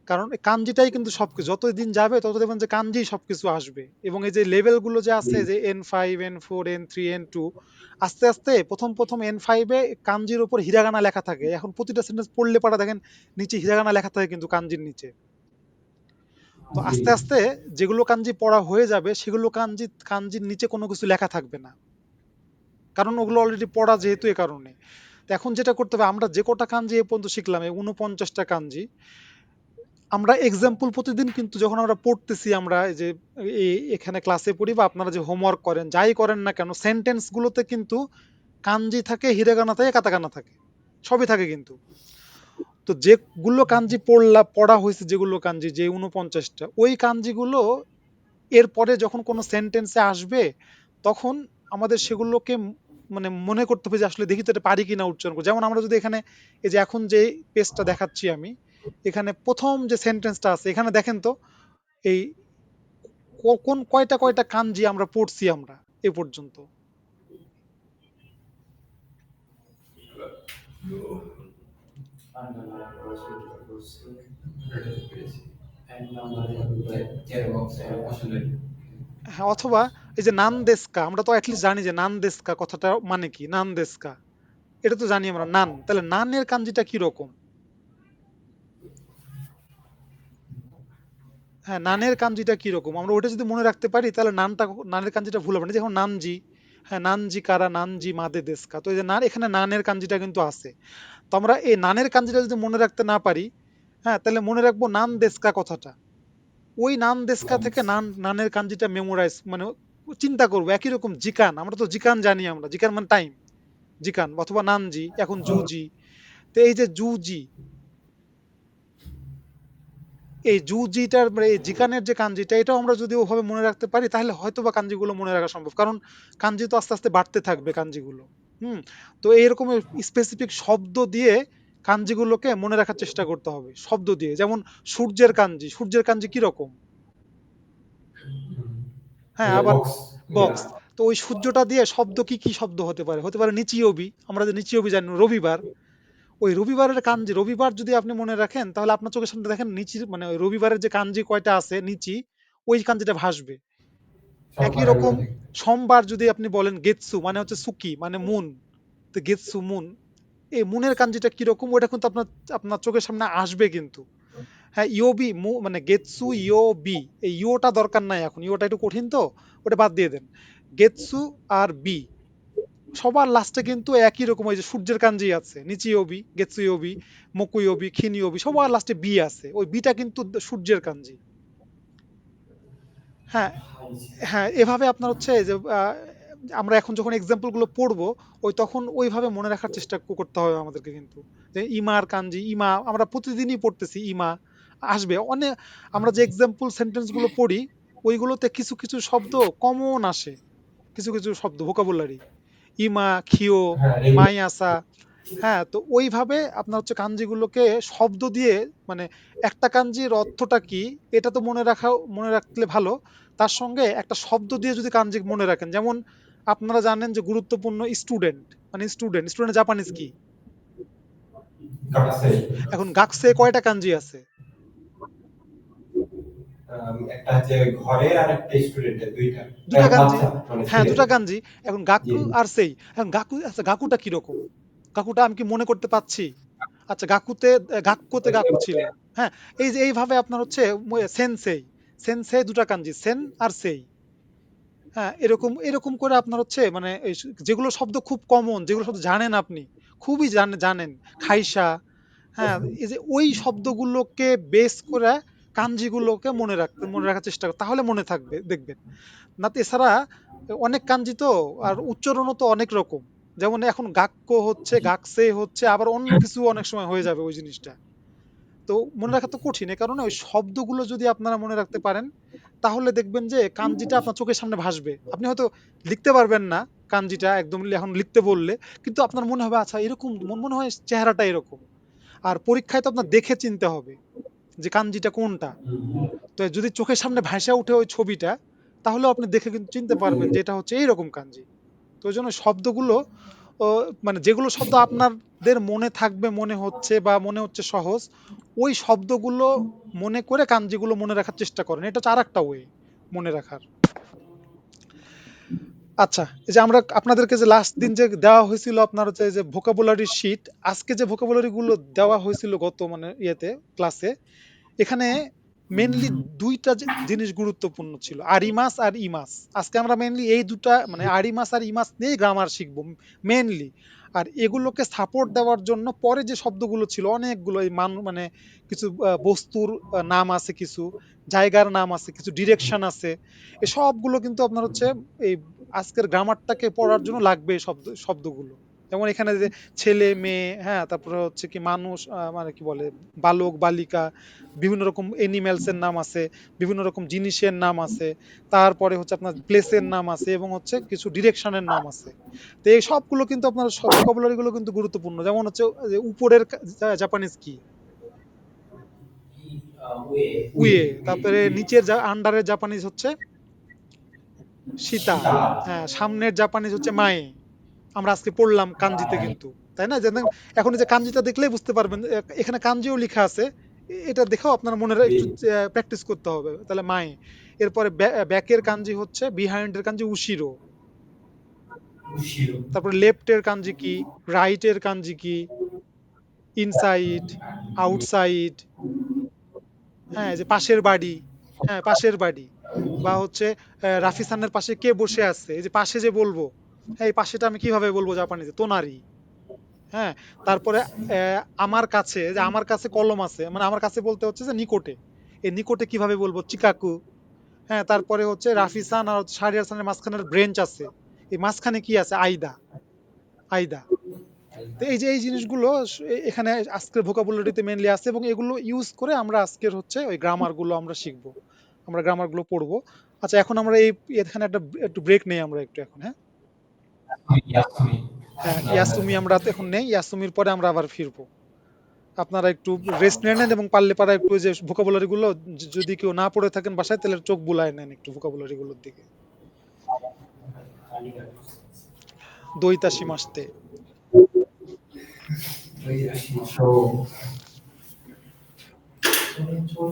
কারণ এই কানজিটাই কিন্তু সবকিছু। যতদিন যাবে তত দেখবেন যে কানজিই সবকিছু আসবে। এবং এই যে লেভেল গুলো যে জি। আছে যে N5, N4, N3, N2, আস্তে আস্তে প্রথম N5 এ কানজির উপর হিরাগানা লেখা থাকে। এখন প্রতিটা সেন্টেন্স পড়লে পড়া দেখেন নিচে হিরাগানা লেখা থাকে কিন্তু কানজির নিচে। তো জি। আস্তে আস্তে যেগুলো কাঞ্জি পড়া হয়ে যাবে সেগুলো কাঞ্জির নিচে কোনো কিছু লেখা থাকবে না, কারণ ওগুলো অলরেডি পড়া যেহেতু এ কারণে। তো এখন যেটা করতে হবে, আমরা যে কটা কাঞ্জি এ পর্যন্ত শিখলাম এই 49টা কাঞ্জি, আমরা এক্সাম্পল প্রতিদিন কিন্তু যখন আমরা পড়তেছি, আমরা এই যে এখানে ক্লাসে পড়ি বা আপনারা যে হোমওয়ার্ক করেন যাই করেন না কেন, সেন্টেন্স গুলোতে কিন্তু কাঞ্জি থাকে, হিরাগানা থাকে, কাতাকানা থাকে, সবই থাকে কিন্তু। তো যেগুলো কাঞ্জি পড়া হয়েছে, যেগুলো কাঞ্জি যে 49টা, ওই কাঞ্জিগুলো এরপরে যখন কোনো সেন্টেন্সে আসবে তখন আমাদের সেগুলোকে মানে মনে করতে হবে যে আসলে দেখি তো এটা পারি কিনা উচ্চারণ করতে। যেমন আমরা যদি এখানে এই যে এখন যে পেজটা দেখাচ্ছি আমি, এখানে প্রথম যে সেন্টেন্সটা আছে এখানে দেখেন তো, এই কোন কয়টা কয়টা কাঞ্জি আমরা পড়ছি আমরা এ পর্যন্ত। হ্যাঁ, অথবা এই যে নান দেস্কা, আমরা তো অ্যাটলিস্ট জানি যে নান দেস্কা কথাটা মানে কি, নান দেস্কা এটা তো জানি আমরা নান, তাহলে নানের কাঞ্জিটা কি রকম? হ্যাঁ, নানের কাঞ্জিটা কিরকম আমরা ওটা যদি মনে রাখতে পারি তাহলে নানের কাঞ্জিটা ভুল হবে না। যেমন নানজি, হ্যাঁ নানজি কারা, নানজি মাদে দেশকা, তো এই যে নান, এখানে নানের কাঞ্জিটা কিন্তু আছে। তো আমরা এই নানের কাঞ্জিটা যদি মনে রাখতে না পারি, হ্যাঁ তাহলে মনে রাখবো নান দেশকা কথাটা। ওই নান দেশকা থেকে নানের কাঞ্জিটা মেমোরাইজ মানে চিন্তা করবো। একই রকম জিকান, আমরা তো জিকান জানি, আমরা জিকান মানে টাইম, জিকান অথবা নানজি, এখন জুজি। তো এই যে জুজি, এই জুজিটার মানে এই জিকানের যে কাঞ্জিটা, এটাও আমরা যদি ওভাবে মনে রাখতে পারি তাহলে হয়তো বা কাঞ্জিগুলো মনে রাখা সম্ভব, কারণ কাঞ্জি তো আস্তে আস্তে বাড়তে থাকবে কাঞ্জিগুলো। হুম। তো এইরকম স্পেসিফিক শব্দ দিয়ে কাঞ্জিগুলোকে মনে রাখার চেষ্টা করতে হবে, শব্দ দিয়ে। যেমন সূর্যের কাঞ্জি, সূর্যের কাঞ্জি কি রকম? হ্যাঁ, আবার বক্স। বক্স। তো ওই সূর্যটা দিয়ে শব্দ কি কি শব্দ হতে পারে? হতে পারে নিচিওবি, আমরা যে নিচিওবি জানি রবিবার। ওই রবিবারের কাঞ্জি, রবিবার যদি আপনি মনে রাখেন তাহলে আপনার চোখের সামনে দেখেন নিচি মানে ওই রবিবারের যে কাঞ্জি কয়টা আছে নিচি, ওই কাঞ্জিটা ভাসবে। একই সম্পাদনা রকম থেকে। সোমবার যদি আপনি বলেন গেতসু মানে হচ্ছে সুকি মানে মুন, তো গেতসু মুন, এই মুনের কাঞ্জিটা কিরকম ওটা কিন্তু আপনার আপনার চোখের সামনে আসবে কিন্তু। হ্যাঁ, ইওবি মানে গেতসু ইওবি, এই ইওটা দরকার নাই এখন, ইওটা একটু কঠিন তো, ওটা বাদ দিয়ে দেন। গেতসু আর বি, সবার লাস্টে কিন্তু একই রকম ওই যে সূর্যের কাঞ্জি আছে নিচিওবি, গেতসুইওবি, মকুইওবি, খিনিওবি, সবার লাস্টে বি আছে, ওই বিটা কিন্তু সূর্যের কাঞ্জি। হ্যাঁ, হ্যাঁ, এভাবে আপনার হচ্ছে যে আমরা এখন যখন এক্সাম্পল গুলো পড়বো, ওই তখন ওইভাবে মনে রাখার চেষ্টা করতে হবে আমাদেরকে কিন্তু। যে ইমার কাঞ্জি, ইমা আমরা প্রতিদিনই পড়তেছি, ইমা আসবে অনেক। আমরা যে এক্সাম্পল সেন্টেন্স গুলো পড়ি ওইগুলোতে কিছু কিছু শব্দ কমন আসে, কিছু কিছু শব্দ ভোকাবুলারি, ইমা, খিও, হ্যাঁ, মাই আসা। হ্যাঁ, তো ওইভাবে আপনার হচ্ছে কাঞ্জিগুলোকে শব্দ দিয়ে মানে একটা কাঞ্জির অর্থটা কি এটা তো মনে রাখলে ভালো। তার সঙ্গে একটা শব্দ দিয়ে যদি কাঞ্জি মনে রাখেন, যেমন আপনারা জানেন যে গুরুত্বপূর্ণ স্টুডেন্ট, মানে স্টুডেন্ট, স্টুডেন্ট জাপানিজ কি? কাটাছে। এখন গাকসে কয়টা কাঞ্জি আছে? একটা হচ্ছে ঘরে আর একটা স্টুডেন্টের দুইটা। দুটা কাঞ্জি। বাচ্চা মানে হ্যাঁ, ছেলে। দুটা কাঞ্জি। এখন জি। গাকু আর সেই, এখন গাকু, আচ্ছা গাকুটা কিরকম? গাকুটা আমি কি মনে করতে পাচ্ছি? আচ্ছা গাক্কুতে ওই গাকু হচ্ছে ছিল। হ্যাঁ, এই যে এইভাবে আপনার হচ্ছে সেনসেই, সেনসেই দুটা কাঞ্জি, সেন আর সেই। হ্যাঁ, এরকম এরকম করে আপনার হচ্ছে মানে যেগুলো শব্দ খুব কমন, যেগুলো শব্দ জানেন আপনি, খুবই জানেন, খাইসা। হ্যাঁ, এই যে ওই শব্দগুলোকে বেস করে কাঞ্জিগুলোকে মনে রাখার চেষ্টা কর, তাহলে মনে থাকবে দেখবেন। না তো এছাড়া অনেক কাঞ্জি তো, আর উচ্চারণও তো অনেক রকম। যেমন এখন গাক্ক হচ্ছে, গাকসে হচ্ছে, আবার অন্য কিছু অনেক সময় হয়ে যাবে ওই জিনিসটা। তো মনে রাখা তো কঠিন। এ কারণে ওই শব্দগুলো যদি আপনারা মনে রাখতে পারেন তাহলে দেখবেন যে কাঞ্জিটা আপনার চোখের সামনে ভাসবে। আপনি হয়তো লিখতে পারবেন না কাঞ্জিটা একদম এখন লিখতে বললে, কিন্তু আপনার মনে হবে আচ্ছা এরকম, মনে হয় চেহারাটা এরকম। আর পরীক্ষায় তো আপনার দেখে চিনতে হবে। যে কাঞ্জিটা কোনটা। হুম। তো যদি চোখের সামনে ভাসা উঠে ওই ছবিটা, তাহলে আপনি দেখে কিন্তু চিনতে পারবেন যে এটা হচ্ছে এইরকম কাঞ্জি। তো ওই জন্য শব্দগুলো ও মানে যেগুলো শব্দ আপনাদের মনে থাকবে মনে হচ্ছে বা মনে হচ্ছে সহজ, ওই শব্দগুলো মনে করে কাঞ্জিগুলো মনে রাখার চেষ্টা করেন। এটা হচ্ছে আরেকটা ওয়ে মনে রাখার। আচ্ছা, এই যে আমরা আপনাদেরকে যে লাস্ট দিন যে দেওয়া হয়েছিল আপনার হচ্ছে এই যে ভোকাবুলারি শিট, আজকে যে ভোকাবুলারি গুলো দেওয়া হয়েছিল গত মানে ইয়েতে ক্লাসে, এখানে মেনলি দুইটা জিনিস গুরুত্বপূর্ণ ছিল, আরিমাস আর ইমাস। আজকে আমরা মেনলি এই দুটা মানে আরিমাস আর ইমাস নিয়ে গ্রামার শিখবো মেনলি। আর এগুলোকে সাপোর্ট দেওয়ার জন্য পরে যে শব্দগুলো ছিল অনেকগুলো, এই মানে কিছু বস্তুর নাম আছে, কিছু জায়গার নাম আছে, কিছু ডিরেকশন আছে। এই সবগুলো কিন্তু আপনার হচ্ছে এই আজকের গ্রামারটাকে পড়ার জন্য লাগবে এই শব্দগুলো। যেমন এখানে যে ছেলে মেয়ে, হ্যাঁ, তারপরে হচ্ছে কি মানুষ, মানে কি বলে, বালক বালিকা, বিভিন্ন রকম এনিম্যালস এর নাম আছে, বিভিন্ন রকম জিনিসের নাম আছে, তারপরে হচ্ছে আপনার প্লেসের নাম আছে এবং হচ্ছে কিছু ডিরেকশনের নাম আছে। তো এই সবগুলো কিন্তু আপনার সব ভোকাবুলারি গুলো কিন্তু গুরুত্বপূর্ণ। যেমন হচ্ছে যে উপরের জাপানিজ কি, উয়ে। তারপরে নিচের আন্ডারের জাপানিজ হচ্ছে সীতা। সীতা। হ্যাঁ, সামনের জাপানিজ হচ্ছে মায়ে। আমরা আজকে পড়লাম কাঞ্জিতে কিন্তু, তাই না? যে এখন এই যে কাঞ্জিটা দেখলেই বুঝতে পারবেন, এখানে কাঞ্জিও লেখা আছে। এটা দেখেও আপনার মনে একটু প্র্যাকটিস করতে হবে, তাহলে মায়ে। এরপরে ব্যাকের কাঞ্জি হচ্ছে, বিহাইন্ড এর কাঞ্জি উশিরো। উশির। তারপরে লেফট এর কাঞ্জি কি, রাইট এর কাঞ্জি কি, ইনসাইড, আউটসাইড, হ্যাঁ, যে পাশের বাড়ি, হ্যাঁ পাশের বাড়ি। বা হচ্ছে রাফিসানের পাশে কে বসে আছে, এই যে পাশে যে বলবো, হ্যাঁ এই পাশেটা আমি কিভাবে বলবো জাপানিতে, তোনারি। হ্যাঁ, তারপরে আমার কাছে, যে আমার কাছে কলম আছে, মানে আমার কাছে বলতে হচ্ছে যে নিকটে, এই নিকটে কিভাবে বলবো, চিকাকু। হ্যাঁ, তারপরে হচ্ছে রাফিসান আর শাহরিয়ার মাঝখানের ব্রেঞ্চ আছে, এই মাঝখানে কি আছে, আইদা, আইদা। তো এই যে এই জিনিসগুলো এখানে আজকের ভোকাবুলারিতে মেনলি আছে, এবং এগুলো ইউজ করে আমরা আজকের হচ্ছে ওই গ্রামার গুলো আমরা শিখবো, আমরা গ্রামার গুলো পড়বো। আচ্ছা, এখন আমরা এই এখানে একটু ব্রেক নেই আমরা একটু এখন, হ্যাঁ। ইয়াসমি। হ্যাঁ, ইয়াসুমি আমরা তো এখন নেই, ইয়াসুমির পরে আমরা আবার ফিরবো। আপনারা একটু রেস্ট নিয়ে নেন এবং পারলে পারা একটু ওই যে ভোকাবুলারি গুলো যদি কেউ না পড়ে থাকেন বাসায়, তাহলে চোখ বুলায় নেন একটু ভোকাবুলারি গুলোর দিকে। দইতাশি মাসতে। So, so,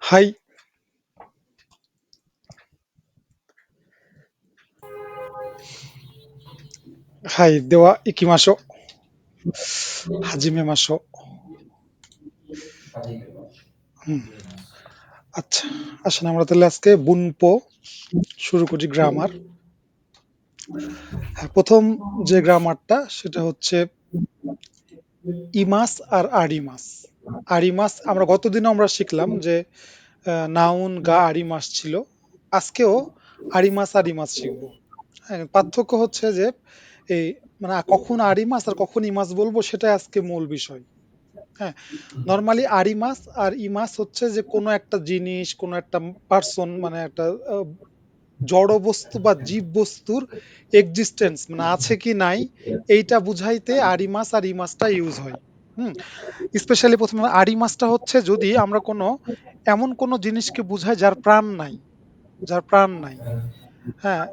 হাই, হাই, দেওয়া ইকিমাশো, হাজিমে মাসো। হুম, আচ্ছা, আসেন আমরা তাহলে আজকে বুনপো শুরু করি গ্রামার। হ্যাঁ, প্রথম যে গ্রামারটা সেটা হচ্ছে ইমাস আর আরিমাস। আরিমাস আমরা গতদিনও আমরা শিখলাম যে নাউন গা আরিমাস ছিল। আজকেও আরিমাস আরিমাস শিখবো। হ্যাঁ, পার্থক্য হচ্ছে যে এই মানে কখন আরিমাস আর কখন ইমাস বলবো সেটা আজকে মূল বিষয়। হ্যাঁ, নরমালি আরিমাস আর ইমাস হচ্ছে যে কোনো একটা জিনিস, কোনো একটা পার্সন, মানে একটা জড় বস্তু বা জীব বস্তুর এক্সিস্টেন্স মানে আছে কি নাই এইটা বুঝাইতে আরিমাস আর ইমাসটা ইউজ হয়। হুম, স্পেশালি প্রথমে আরিমাসটা হচ্ছে যদি আমরা কোনো এমন কোনো জিনিসকে বুঝাই যার প্রাণ নাই, যার প্রাণ নাই। হ্যাঁ,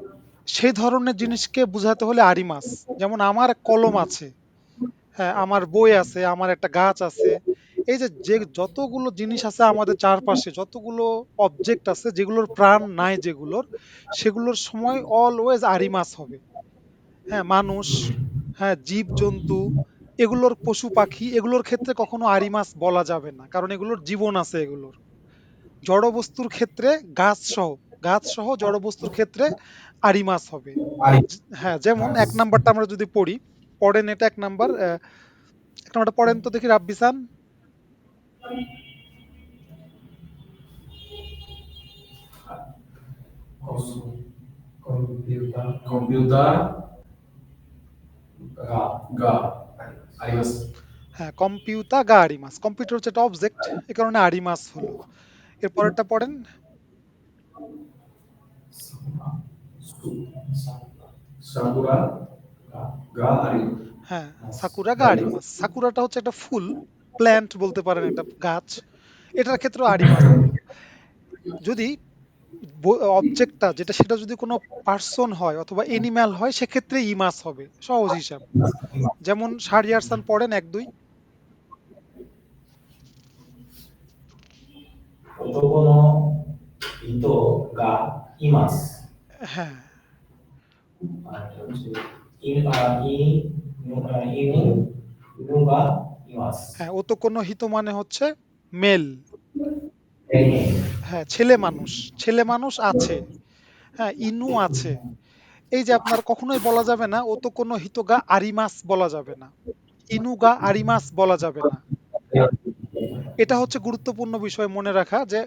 সেই ধরনের জিনিসকে বুঝাতে হলে আরিমাস। যেমন আমার কলম আছে, হ্যাঁ, আমার বই আছে, আমার একটা গাছ আছে। এই যে যে যতগুলো জিনিস আছে আমাদের চারপাশে, যতগুলো অবজেক্ট আছে যেগুলোর প্রাণ নাই, যেগুলোর সেগুলোর সময় অলওয়েজ আরিমাস হবে। হ্যাঁ, মানুষ, হ্যাঁ, জীব জন্তু, এগুলোর পশু পাখি, এগুলোর ক্ষেত্রে কখনো আরিমাস বলা যাবে না, কারণ এগুলোর জীবন আছে। এগুলোর জড় বস্তুর ক্ষেত্রে গাছ সহ জড় বস্তুর ক্ষেত্রে আরিমাস হবে। হ্যাঁ, যেমন এক নাম্বারটা আমরা যদি পড়ি, পড়েন এটা এক নাম্বার, এক নাম্বারটা পড়েন তো দেখি রাব্বিসান। কম্পিউটার গা আরিমাস হ্যাঁ, কম্পিউতা গা আরিমাস। কম্পিউটার হচ্ছে একটা অবজেক্ট, এ কারণে আরিমাস হলো। এর পরেরটা পড়েন। সাকুরা গা আরিমাস হ্যাঁ, সাকুরা গা আরিমাস। সাকুরাটা হচ্ছে একটা ফুল, প্ল্যান্ট বলতে পারেন, একটা গাছ। এটার ক্ষেত্রেও আরিমাস হলো। যদি অবজেক্টটা যেটা সেটা যদি কোনো পার্সন হয় অথবা এনিম্যাল হয় সেক্ষেত্রে ইমাস হবে, সহজ হিসাব। যেমন শাহরিয়ারসান পড়েন 1 2। 男の人がいます。হ্যাঁ,犬がいます。হ্যাঁ, ও তো কোনো হিত মানে হচ্ছে মেল।えহ্যাঁ, ছেলে মানুষ, ছেলে মানুষ আছে। হ্যাঁ, ইনু আছে। এই যে আপনার কখনোই বলা যাবে না ও তো কোনো হিতগা আরিমাস বলা যাবে না, ইনুগা আরিমাস বলা যাবে না। এটা হচ্ছে গুরুত্বপূর্ণ বিষয় মনে রাখা যে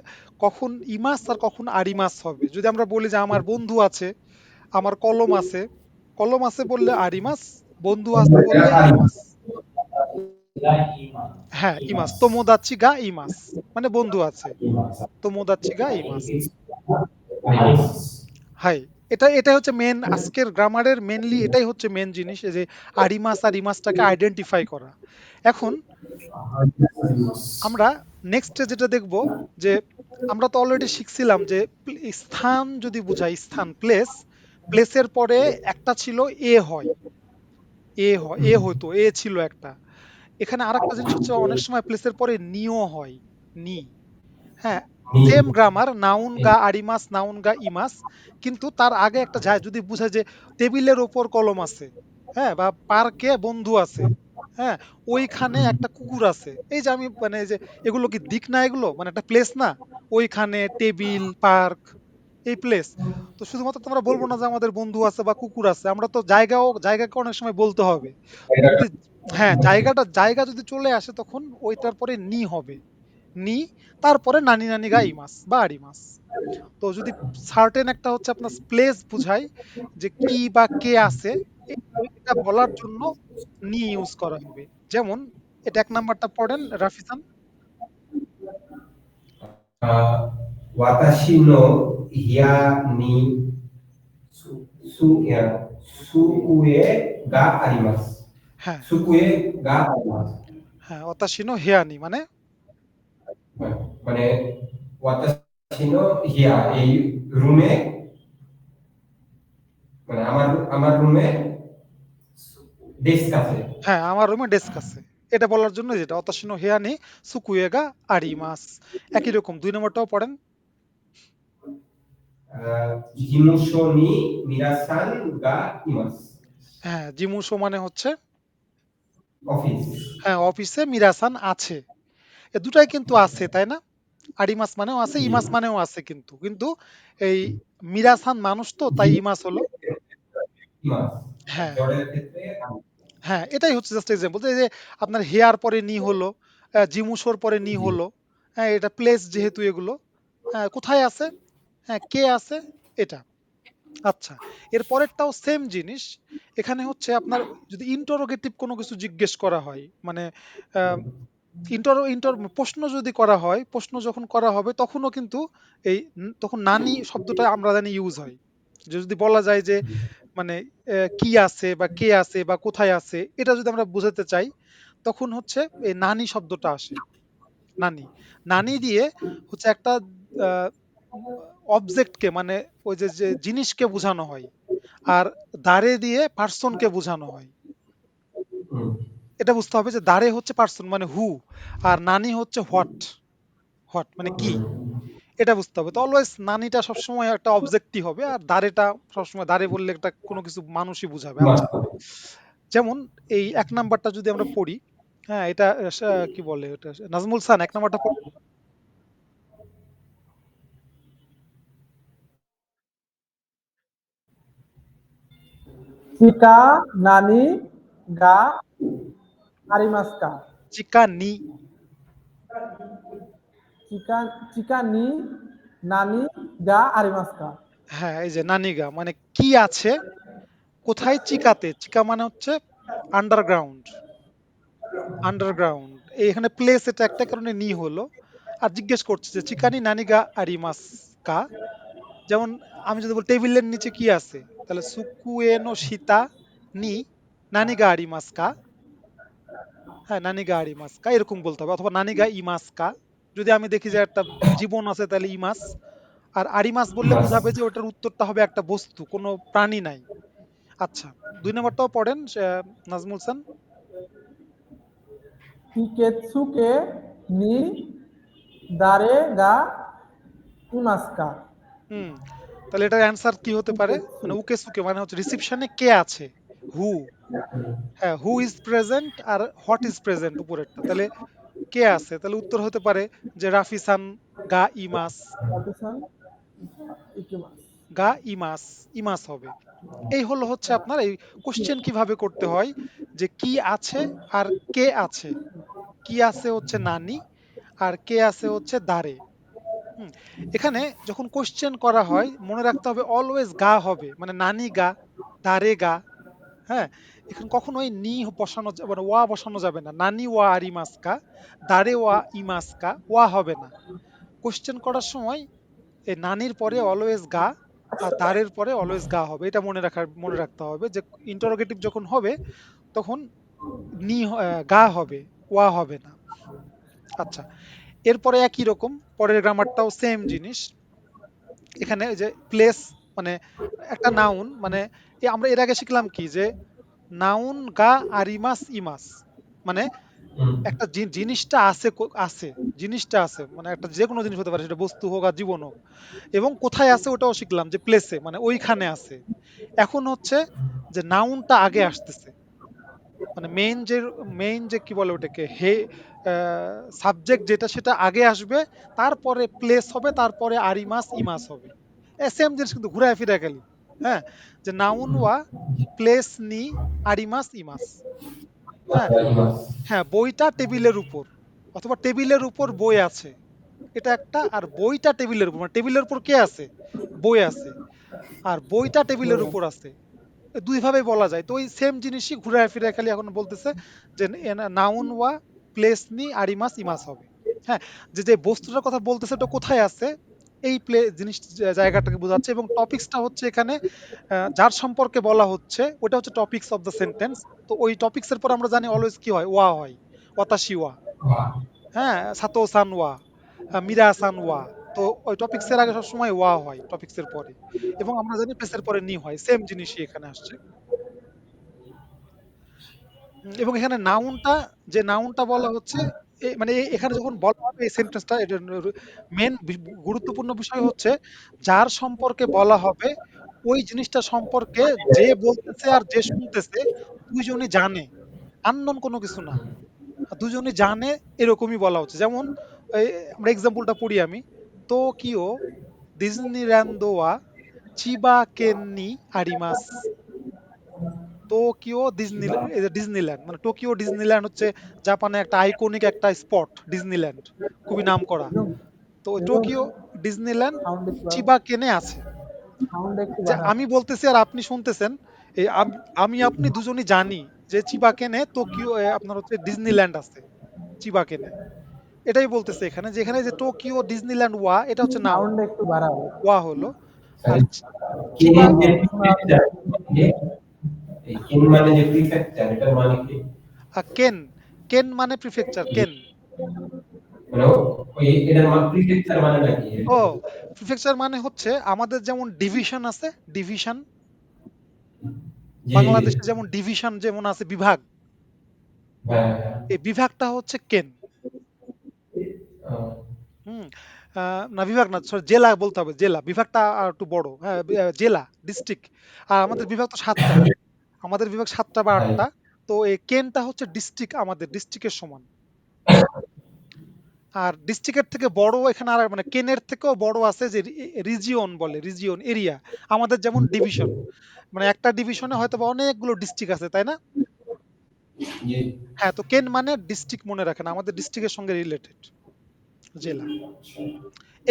কখন ইমাস আর কখন আরিমাস হবে। যদি আমরা বলি যে আমার বন্ধু আছে, আমার কলম আছে, কলম আছে বললে আরিমাস, বন্ধু আছে বললে ইমাস। がহ্যাঁ, いま ইমাস す。তোমোদাচ্ছি গা ইমাস, মানে বন্ধু আছে। います。তোমোদাচ্ছি গা ইমাস। あります。হাই, এটা হচ্ছে মেন আজকের গ্রামারের, মেনলি এটাই হচ্ছে মেন জিনিস, এই যে আরিমাস আর ইমাসটাকে আইডেন্টিফাই করা। এখনあります。আমরা নেক্সটে যেটা দেখব যে আমরা তো অলরেডি শিখছিলাম যে স্থান যদি বুঝাই, স্থান প্লেস, প্লেসের পরে একটা ছিল এ হয়, এ হতো, এ ছিল একটা। এখানে আরেকটা জিনিস হচ্ছে অনেক সময় প্লেসের পরে নিও হয়, নি। হ্যাঁ, সেম গ্রামার, নাউন গা আরিমাস, নাউন গা ইমাস, কিন্তু তার আগে একটা যায় যদি বুঝায় যে টেবিলের ওপর কলম আছে, হ্যাঁ, বা পার্কে বন্ধু আছে, হ্যাঁ, ওইখানে একটা কুকুর আছে। এই যে আমি মানে এই যে এগুলো কি দিক না, এগুলো মানে একটা প্লেস না? ওইখানে টেবিল, পার্ক, এই প্লেস। তো শুধুমাত্র তোমরা বলবো না যে আমাদের বন্ধু আছে বা কুকুর আছে, আমরা তো জায়গাকে অনেক সময় বলতে হবে। তো যদি হ্যাঁ, জায়গা যদি চলে আসে তখন ওইটার পরে নি হবে, নি, তারপরে নানি নানি গা ইমাস বা আরিমাস। তো যদি সার্টেন একটা হচ্ছে আপনার প্লেস বুঝায় যে কি বা কে আছে, এটা বলার জন্য নি ইউজ করা হবে। যেমন এটা এক নাম্বারটা পড়েন রাফিজান। 私の部屋に机があります。হ্যাঁ, 机があります。হ্যাঁ, অতাশিনো হেয়ানি মানে মানে ওয়াতাশি নো হিয়া এই রুমে মানে আমার রুমে ডেস্ক আছে। হ্যাঁ, আমার রুমে ডেস্ক আছে। এটা বলার জন্য যেটা অতাশিনো হেয়া নি সুকুয়েগা আরিমাস। একই রকম ২ নম্বরটাও পড়েন। জিমুশো নি মিনাসান গা ইমাসু। হ্যাঁ, জিমুশো মানে হচ্ছে অফিস। হ্যাঁ, অফিসে মিরাসান আছে। এ দুটাই কিন্তু আছে, তাই না? আরিমাস মানেও আছে, জি। ইমাস মানেও আছে কিন্তু। কিন্তু এই মিরাসান মানুষ তো তাই ইমাস হলো। জিমুশোর ক্ষেত্রে ইমাস। আর হ্যাঁ, জড়ের ক্ষেত্রে আমি। হ্যাঁ, এটাই হচ্ছে জাস্ট এক্সাম্পল। এই যে আপনার হেয়ার পরে নি হলো, জিমুশোর পরে নি জি। হলো। হ্যাঁ, এটা প্লেস যেহেতু এগুলো। হ্যাঁ, কোথায় আছে? হ্যাঁ, কে আছে? এটা। আচ্ছা, এর পরেরটাও সেম জিনিস। এখানে হচ্ছে আপনার যদি ইন্টারোগেটিভ কোনো কিছু জিজ্ঞেস করা হয়, মানে আ ইন্টার ইন্টার প্রশ্ন যদি করা হয়, প্রশ্ন যখন করা হবে তখনও কিন্তু তখন নানি শব্দটা আমরা জানি ইউজ হয়। যে যদি বলা যায় যে মানে কি আছে বা কে আছে বা কোথায় আছে এটা যদি আমরা বোঝাতে চাই, তখন হচ্ছে এই নানি শব্দটা আসে। নানি। নানি দিয়ে হচ্ছে একটা আ অবজেক্টকে মানে ওই যে জিনিসকে বোঝানো হয়। আর দাঁড়ে দিয়ে পার্সনকে বোঝানো হয়। হুম। এটা বুঝতে হবে যে দাঁড়ে হচ্ছে পার্সন মানে হু, আর নানি হচ্ছে হোয়াট। হোয়াট মানে কি? এটা বুঝতে হবে। তো অলওয়েজ নানিটা সবসময় একটা অবজেক্টই হবে। আর দাঁড়েটা সবসময় দাঁড়ে বললে একটা কোনো কিছু মানুষই বুঝাবে। ইমাস আচ্ছা। হবে। যেমন এই ১ নাম্বারটা যদি আমরা পড়ি, হ্যাঁ? এটা কি বলে ওটা? নাজমুল হাসান ১ নাম্বারটা পড়ুন। চিকা নানি গা আরিমাস্কা। চিকা নি। চিকা চিকা নি নানি গা আরিমাস্কা। হ্যাঁ, এই যে নানিগা মানে কি আছে? কোথায়? চিকাতে। চিকা মানে হচ্ছে আন্ডারগ্রাউন্ড। আন্ডারগ্রাউন্ড। এখানে প্লেস এটা একটা কারণে নি হলো। আর জিজ্ঞেস করছে যে চিকানি নানিগা আরিমাস কা? যেমন আমি যদি বলি টেবিলের নিচে কি আছে? তাহলে সুকুয়ে নো শিতা নি নানিগা আরিমাস কা? হ্যাঁ, নানিগা আরিমাস কা এরকম বলতে হবে। অথবা নানিগা ইমাস কা? যদি আমি দেখি যে একটা জীবন আছে তাহলে ইমাস। আর আরিমাস বললে ইমাস। বুঝাবে যে ওটার উত্তরটা হবে একটা বস্তু, কোনো প্রাণী নাই। আচ্ছা, ২ নাম্বারটাও পড়েন নাজমুল হাসান। হিকেতসুকে নি দারে গা ইমাস্কা। হুম। তাহলে এটার অ্যান্সার কি হতে পারে? হিকেতসু মানে উকে সুকে মানে হচ্ছে রিসিপশনে কে আছে? হু। হ্যাঁ, হু ইজ প্রেজেন্ট আর হোয়াট ইজ প্রেজেন্ট উপরেরটা। তাহলে কে আছে? তাহলে উত্তর হতে পারে যে রাফি-সান গা ইমাস, পাকিস্তান ইকিমাস। গা ইমাস, ইমাস হবে। এই হলো হচ্ছে আপনার এই কোয়েশ্চেন কিভাবে করতে হয় যে কি আছে আর কে আছে? কি আছে হচ্ছে নানি আর কে আছে হচ্ছে দাঁড়ে। হুম। এখানে যখন কোয়েশ্চেন করা হয় মনে রাখতে হবে অলওয়েজ গা হবে। মানে নানি গা, দাঁড়ে গা, হ্যাঁ? এখানে কখনোই মানে ওয়া বসানো যাবে না। নানি ওয়া আরিমাস্কা, দাঁড়ে ওয়া ইমাস্কা, ওয়া হবে না। কোয়েশ্চেন করার সময় এই নানির পরে অলওয়েজ গা আর দাঁড়ের পরে অলওয়েজ গা হবে। এটা মনে রাখতে হবে যে ইন্টারোগেটিভ যখন হবে তখন গা হবে, ওয়া হবে না। আচ্ছা। এরপরে একই রকম পরের গ্রামারটাও সেম জিনিস। এখানে ওই যে প্লেস মানে একটা নাউন মানে আমরা এর আগে শিখলাম কি যে নাউন গা আরিমাস ইমাস মানে হুম। একটা জিনিসটা আছে আছে জিনিসটা আছে মানে একটা যে কোনো জিনিস হতে পারে সেটা বস্তু হোক আর জীবন হোক এবং কোথায় আছে ওটাও শিখলাম যে প্লেসে মানে ওইখানে আছে। এখন হচ্ছে যে নাউনটা আগে আসতেছে মানে মেইন যে কি বলে ওটাকে সাবজেক্ট যেটা সেটা আগে আসবে, তারপরে প্লেস হবে, তারপরে আরিমাস ইমাস হবে। সেম জিনিস কিন্তু ঘুরায় ফিরায় খালি। হ্যাঁ, যে নাউন ওয়া প্লেস নি আরিমাস ইমাস। হ্যাঁ, আচ্ছা, ইমাস। হ্যাঁ, বইটা টেবিলের উপর অথবা টেবিলের উপর বই আছে। এটা একটা আর বইটা টেবিলের উপর মানে টেবিলের উপর কে আছে? বই আছে। আর বইটা টেবিলের উপর আছে। ২ ভাবেই বলা যায়। তো ওই সেম জিনিসই ঘুরায় ফিরায় খালি এখন বলতেছে যে নাউন ওয়া প্লেস নি আরিমাস ইমাস হবে। হ্যাঁ? যে বস্তুটার কথা বলতেছে ওটা কোথায় আছে? এই জায়গাটাকে বোঝাচ্ছে এবং টপিকসটা হচ্ছে এখানে যার সম্পর্কে বলা হচ্ছে ওটা হচ্ছে টপিকস অফ দ্য সেন্টেন্স। তো ওই টপিকস এর পর আমরা জানি অলওয়েজ কি হয়? ওয়া হয়। ওয়াতাশি ওয়া। বাহ! হ্যাঁ? সাতো সান ওয়া, মিরা সান ওয়া। তো ওই টপিকস এর আগে সবসময় ওয়া হয় টপিকস এর পরে। এবং আমরা জানি প্লেস এর পরে নি হয়। সেম জিনিসই এখানে আসছে। এবং এখানে নাউনটা বলা হচ্ছে মানে এখানে যখন বলা হবে এই সেন্টেন্সটা এটা মেন গুরুত্বপূর্ণ বিষয় হচ্ছে যার সম্পর্কে বলা হবে ওই জিনিসটা সম্পর্কে যে বলতেছে আর যে শুনতেছে দুইজনই জানে, আননোন কোনো কিছু না, দুজনই জানে, এরকমই বলা হচ্ছে। যেমন এই আমরা এক্সাম্পলটা পড়ি আমি, টোকিও ডিজনিল্যান্ড ওয়া চিবা কেন্নি আরিমাস। ডিজনিল্যান্ড মানে টোকিও ডিজনিল্যান্ড হচ্ছে জাপানে একটা আইকনিক একটা স্পট, ডিজনিল্যান্ড খুবই নাম করা। মিলন তো ওই মিলন টোকিও ডিজনিল্যান্ড সাউন্ড একটু চিবা কেনে আছে। সাউন্ড একটু যে বাড়ান। আমি বলতেছি আর আপনি শুনতেছেন, এই আমি আপনি দুজনই জানি যে চিবা কেনে টোকিও আপনার হচ্ছে ডিজনিল্যান্ড আছে চিবা কেনে। এটাই বলতেছে এখানে, যে এখানে যে টোকিও ডিজনিল্যান্ড ওয়া এটা হচ্ছে নাউন, সাউন্ড একটু বাড়াও। ওয়া হলো, আর সরি, চিবা কেন যে শোনা প্রিফেকচার, এই কেন মানে যে প্রিফেকচার, এটার মানে কি? কেন, কেন মানে প্রিফেকচার, কেন। মানে ওই এটার মানে প্রিফেকচার মানে নাকি? ও, প্রিফেকচার মানে হচ্ছে আমাদের যেমন ডিভিশন আছে, ডিভিশন, জি জি, বাংলাদেশে যেমন ডিভিশন যেমন আছে বিভাগ, হ্যাঁ এই বিভাগটা হচ্ছে কেন। হ্যাঁ। হুম। না বিভাগ না, সরি জেলা বলতে হবে, জেলা, বিভাগটা আর একটু বড়, হ্যাঁ জেলা, ডিস্ট্রিক্ট। আর আমাদের বিভাগ তো সাতটা, আমাদের বিভাগ সাতটা বা তাই, আটটা। তো এই কেনটা হচ্ছে ডিস্ট্রিক্ট, আমাদের ডিস্ট্রিক্টের সমান। আর ডিস্ট্রিক্টের থেকে বড় এখানে আর মানে কেনের থেকেও বড় আছে যে রিজিয়ন, বলে রিজিয়ন, এরিয়া। আমাদের যেমন ডিভিশন, মানে একটা ডিভিশনে হয়তো বা অনেকগুলো ডিস্ট্রিক্ট আছে, তাই না? জি। হ্যাঁ, তো কেন মানে ডিস্ট্রিক্ট, মনে রাখেন আমাদের ডিস্ট্রিক্টের সঙ্গে রিলেটেড জেলা।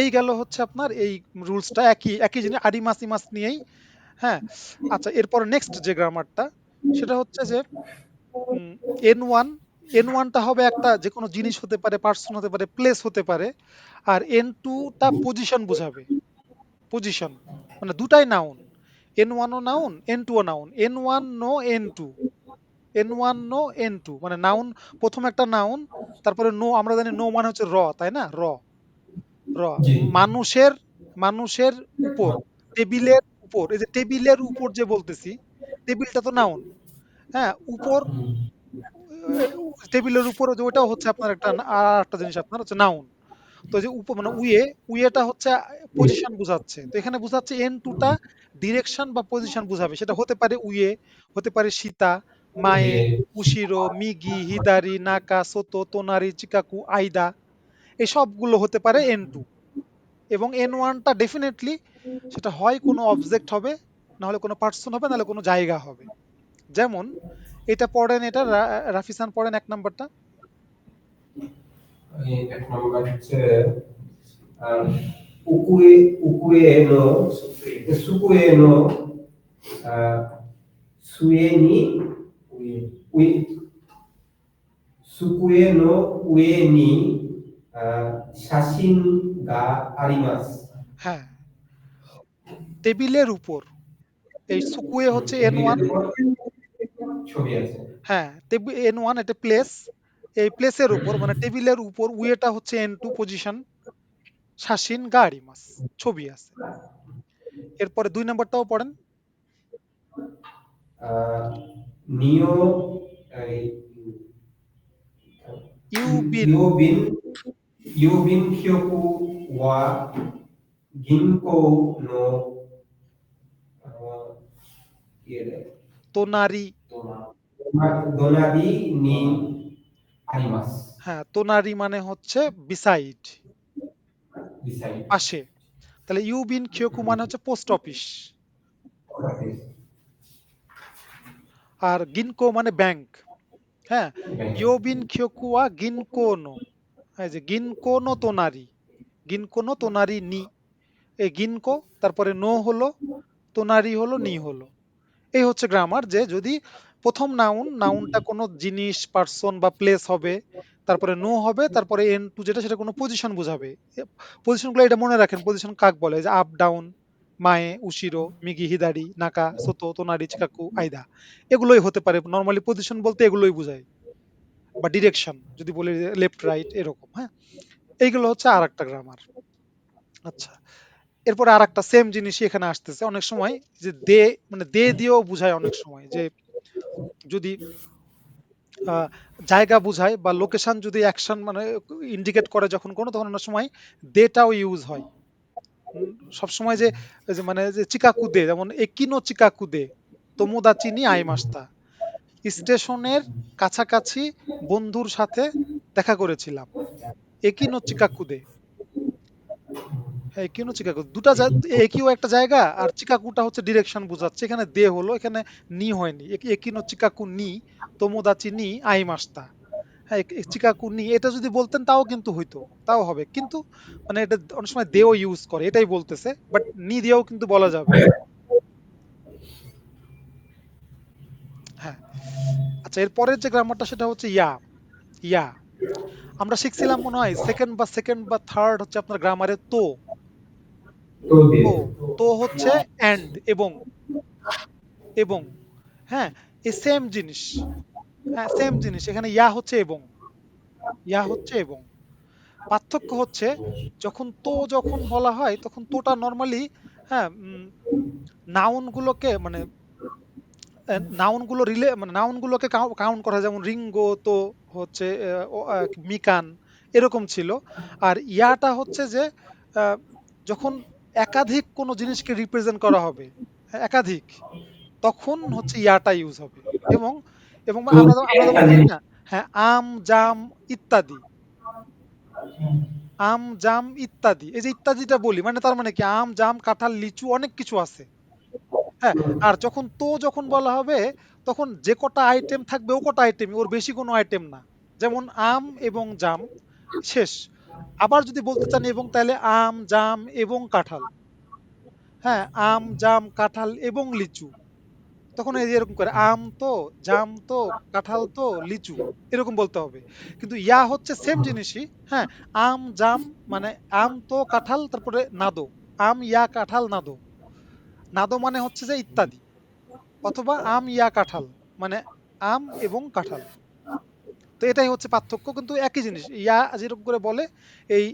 এই গেল হচ্ছে আপনার এই রুলসটা, একই একই জিনিস আদিমাস ইমাস নিয়েই। হ্যাঁ, আচ্ছা এরপর নেক্সট যে গ্রামারটা, সেটা হচ্ছে যে এন ওয়ান, এন ওয়ানটা হবে একটা যে কোনো জিনিস হতে পারে, পার্সন হতে পারে, প্লেস হতে পারে। আর এন টুটা পজিশন বোঝাবে, পজিশন, মানে দুটাই নাউন, এন ওয়ানও নাউন, এন টুও নাউন, এন ওয়ান নো এন টু, এন ওয়ান নো এন টু, মানে নাউন, প্রথম একটা নাউন, তারপরে নো, আমরা জানি নো মানে হচ্ছে র, তাই না, র, র। জি। মানুষের, মানুষের উপর, টেবিলের উপর, এই যে টেবিলের উপর যে বলতেছি, টেবিলটা তো নাউন। হ্যাঁ, উপর, টেবিলের উপর যে ওটাও হচ্ছে আপনার একটা আর একটা জিনিস আপনার হচ্ছে নাউন। তো এই যে মানে উইয়েটা হচ্ছে পজিশন বোঝাচ্ছে, তো এখানে বোঝাচ্ছে এন টুটা ডিরেকশন বা পজিশন বোঝাবে, সেটা হতে পারে উইয়ে, হতে পারে সীতা, মায়ে, উশিরো, মিগি, হিদারি, নাকা, সোতো, তোনারি, চিকাকু, আইদা, এই সবগুলো হতে পারে এন টু। এবং এন ওয়ানটা ডেফিনেটলি সেটা হয় কোনো অবজেক্ট হবে, না হলে কোনো পার্সন হবে, নাহলে কোনো জায়গা হবে। যেমন এটা পড়েন, এটা রাফিসান পড়েন এক নাম্বারটা। এই এক নম্বর হচ্ছে আহ, উকুয়ে উকুয়ে নো সুকুয়ে নো আহ, সুয়ে নি উয়ে উয়ে সুকুয়ে নো উয়ে নি শাসিন গা আরিমাস। হ্যাঁ, টেবিলের উপর, এই সুকুয়ে হচ্ছে এন ওয়ান। টেবিলের উপর ছবি আছে। হ্যাঁ, এন ওয়ান এটা প্লেস, এই প্লেসের উপর মানে টেবিলের উপর, উইয়েটা হচ্ছে এন টু পজিশন, শাসিন গাড়ি মাস, ছবি আছে। এরপরে দুই নাম্বারটাও পড়েন। আহ, নিও এই, ইউ বিন, ইউবিন ইউবিন কিয়োকু ওয়া গিনকো নো কি এর তোনারি, দোনারি নি আরিমাস। হ্যাঁ তোনারি মানে হচ্ছে বিসাইড, বিসাইড। পাশে। তাহলে ইউ বিন খিয়োকু মানে হচ্ছে পোস্ট অফিস, আর গিনকো মানে ব্যাংক। হ্যাঁ, ইয়োবিন খিয়োকুয়া গিনকো নো, এই যে গিনকো নো তোনারি, গিনকো নো তোনারি নি, এই গিনকো, তারপরে নো হলো, তোনারি হলো, নি হলো। এই হচ্ছে গ্রামার, যে যদি প্রথম নাউন, নাউনটা কোনো জিনিস, পার্সন বা প্লেস হবে, তারপরে নো হবে, তারপরে এন টু যেটা সেটা কোনো পজিশন বোঝাবে। পজিশনগুলো এটা মনে রাখেন, পজিশন কাক বলে, যে আপ ডাউন, মায়ে, উশিরো, মিগি, হিদারি, নাকা, সোতো, তোনারি, চিকাকু, আইদা, এগুলোই হতে পারে। নর্মালি পজিশন বলতে এগুলোই বোঝায়, বা ডিরেকশন যদি বলি লেফট রাইট এরকম। হ্যাঁ, এইগুলো হচ্ছে আর একটা গ্রামার। আচ্ছা, এরপরে আর একটা সেম জিনিসই এখানে আসতেছে অনেক সময়, যে দে, মানে দে দিয়েও বোঝায় অনেক সময়, যে যদি আহ, জায়গা বুঝায় বা লোকেশন যদি অ্যাকশন মানে ইন্ডিকেট করে যখন কোনো, তখন অনেক সময় দেটাও ইউজ হয়। সবসময় যে এই যে মানে যে চিকাকুদে, যেমন একিনো চিকাকুদে তোমোদাচি নি আইমাস্তা, স্টেশনের কাছাকাছি বন্ধুর সাথে দেখা করেছিলাম। একিনো চিকাকুদে, হ্যাঁ একিনো চিকাগো দুটা একিও একটা জায়গা, আর চিকাগুটা হচ্ছে ডিরেকশন বোঝাচ্ছে। এখানে দে হলো, এখানে নি হয়নি। একিনো চিকাকু নি তোমোদাচি নি আইমাস্তা। হ্যাঁ চিকাকু নি এটা যদি বলতেন তাও কিন্তু হইতো, তাও হবে, কিন্তু মানে এটা অনেক সময় দেও ইউজ করে, এটাই বলতেছে, বাট নি দিয়েও কিন্তু বলা যাবে। হ্যাঁ, আচ্ছা এরপরের যে গ্রামারটা সেটা হচ্ছে ইয়া। ইয়া আমরা শিখছিলাম মনে হয় সেকেন্ড বা থার্ড হচ্ছে আপনার গ্রামারে তো। তো দিয়ে তো তো হচ্ছে এন্ড এবং, এবং, হ্যাঁ এই সেম জিনিস। হ্যাঁ সেম জিনিস, এখানে ইয়া হচ্ছে এবং, ইয়া হচ্ছে এবং। পার্থক্য হচ্ছে যখন তো যখন বলা হয় তখন তোটা নর্মালি, হ্যাঁ নাউন গুলোকে মানে নাউন গুলো মানে নাউন গুলোকে কাউন্ট করা হয়, যেমন রিঙ্গো তো হচ্ছে মিকান এরকম ছিল। আর ইয়াটা হচ্ছে যে আহ, যখন একাধিক কোনো জিনিসকে রিপ্রেজেন্ট করা হবে, হ্যাঁ, একাধিক, তখন হচ্ছে ইয়াটা ইউজ হবে। এবং এবং তো আমরা একটা যেমন বলি জিনিস না, হ্যাঁ আম জাম ইত্যাদি, আম জাম ইত্যাদি, এই যে ইত্যাদিটা বলি মানে তার মানে কি আম জাম কাঁঠাল লিচু অনেক কিছু আছে। হ্যাঁ, আর যখন বলা হবে তখন যে কটা আইটেম থাকবে ও কটা আইটেম, ওর বেশি কোনো আইটেম না। যেমন আম এবং জাম শেষ। আবার যদি বলতে চান এবং, তাহলে আম জাম এবং কাঁঠাল, হ্যাঁ আম জাম কাঁঠাল এবং লিচু। তখন এই যে এরকম করে আম তো জাম তো কাঁঠাল তো লিচু এরকম বলতে হবে। কিন্তু ইয়া হচ্ছে সেম জিনিসই, হ্যাঁ আম জাম মানে আম তো কাঁঠাল তারপরে নাদো, আম ইয়া কাঁঠাল নাদো। নাদো মানে হচ্ছে যে ইত্যাদি, অথবা আম ইয়া কাঁঠাল মানে আম এবং কাঁঠাল। তো এটাই হচ্ছে পার্থক্য, কিন্তু একই জিনিস ইয়া যেরকম করে বলে এই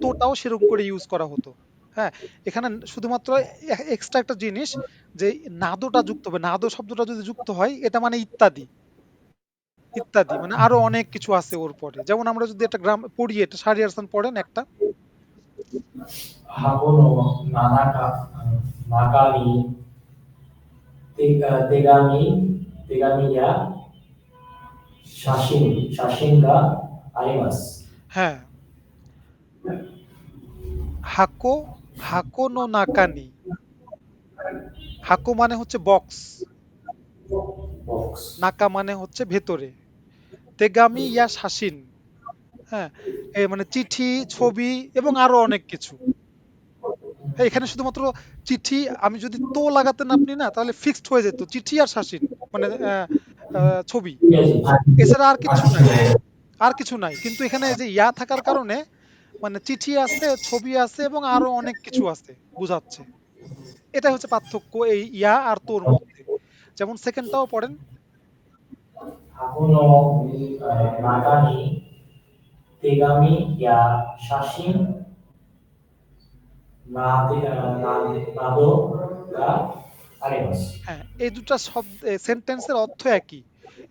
তোটাও সেরকম করে ইউজ করা হতো। হ্যাঁ, এখানে শুধুমাত্র এক্সট্রা একটা জিনিস, যে নাদোটা যুক্ত হবে, নাদো শব্দটা যদি যুক্ত হয় এটা মানে ইত্যাদি, ইত্যাদি মানে আরো অনেক কিছু আছে ওর পরে। যেমন আমরা যদি একটা গ্রাম পড়ি, এটা শাহরিয়ার পড়েন একটা। 箱の中に手紙や写真があります。হ্যাঁ, হাকো, হাকো নো নাকানি, হাকো মানে হচ্ছে বক্স,ボックス。নাকা মানে হচ্ছে ভেতরে, তেগামি ইয়া শাসিন, হ্যাঁ মানে চিঠি ছবি এবং আরো অনেক কিছু। হ্যাঁ এখানে শুধুমাত্র চিঠি, আমি যদি তো লাগাতেন আপনি না তাহলে ফিক্সড হয়ে যেত চিঠি আর শাসিন মানে ছবি, イメージ、এছাড়া আর কিচ্ছু নাই, ね。আর কিছু নাই। কিন্তু এখানে এই যে ইয়া থাকার কারণে মানে চিঠি আছে ছবি আছে এবং আরো অনেক কিছু আছে বুঝাচ্ছে। এটাই হচ্ছে পার্থক্য এই ইয়া আর তোর মধ্যে। যেমন সেকেন্ডটাও পড়েন। 箱の中に手紙や写真などがあります。হ্যাঁ এই দুটা শব্দ সেন্টেন্সের অর্থ একই।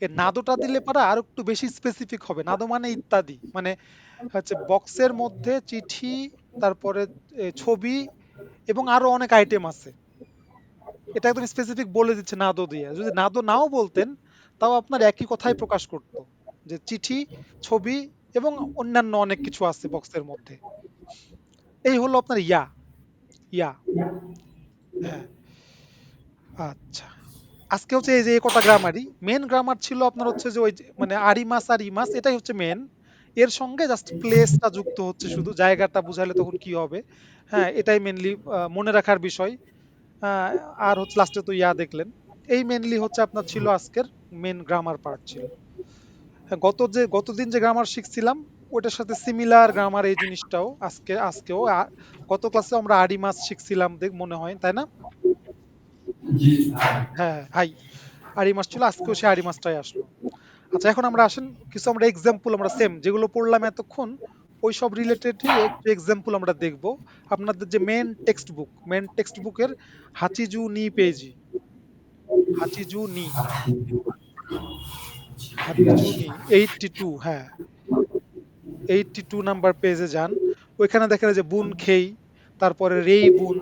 এর নাদোটা দিলে পারা আর একটু বেশি স্পেসিফিক হবে, নাদো মানে ইত্যাদি, মানে হচ্ছে বক্সের মধ্যে চিঠি, তারপরে ছবি এবং আরো অনেক আইটেম আছে। এটা একদম স্পেসিফিক বলে দিচ্ছে নাদো দিয়ে। যদি নাদো নাও বলতেন তাও আপনার একই কথাই প্রকাশ করতো, যে চিঠি ছবি এবং অন্যান্য অনেক কিছু আছে বক্সের মধ্যে। এই হলো আপনার ইয়া। ইয়া, হ্যাঁ। আচ্ছা, আজকে হচ্ছে এই যে এই কটা গ্রামারই মেন গ্রামার ছিল আপনার, হচ্ছে যে ওই মানে আরিমাস আর ইমাস এটাই হচ্ছে মেন। এর সঙ্গে জাস্ট প্লেসটা যুক্ত হচ্ছে, শুধু জায়গাটা বুঝালে তখন কি হবে। হ্যাঁ এটাই মেনলি মনে রাখার বিষয়। আহ, আর হচ্ছে লাস্টে তো ইয়া দেখলেন। এই মেনলি হচ্ছে আপনার ছিল আজকের মেন গ্রামার পার্ট ছিল। হ্যাঁ, গতদিন যে গ্রামার শিখছিলাম ওটার সাথে সিমিলার গ্রামার এই জিনিসটাও আজকেও গত ক্লাসে আমরা আরিমাস শিখছিলাম দেখ মনে হয়, তাই না? জি। হ্যাঁ হাই, আড়ি মাস ছিল, আজকেও সে আড়ি মাসটাই আসলো। আচ্ছা এখন আমরা আসেন কিছু আমরা এক্সাম্পল, আমরা সেম যেগুলো পড়লাম এতক্ষণ ওই সব রিলেটেডই একটু এক্সাম্পল আমরা দেখব। আপনাদের যে মেন টেক্সট বুকের হাচিজু নি পেজি, হাচিজু নি, হাতজুনি 82, হ্যাঁ 82 নাম্বার পেজে যান। ওইখানে দেখেন এই যে বুন খেই, তারপরে রেই বুন,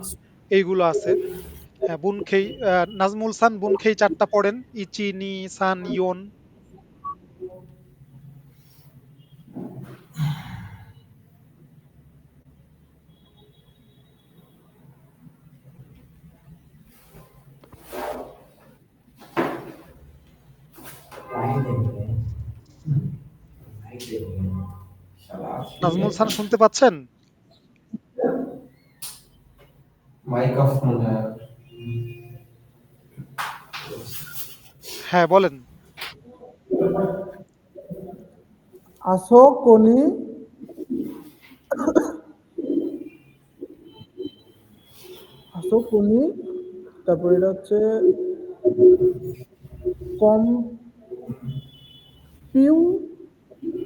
এইগুলো আছে। হ্যাঁ বুন খেই, নাজমুল সান বুন খেই 4টা পড়েন, ইচি নি সান ইয়ন। লাইন দেবেন লাইন দেবেন নাজমুল সান শুনতে পাচ্ছেন? মাইক অফ মনে হয়। হ্যাঁ বলেন। আসোকনি আসোকনি, তারপর এটা হচ্ছে কম্পিউ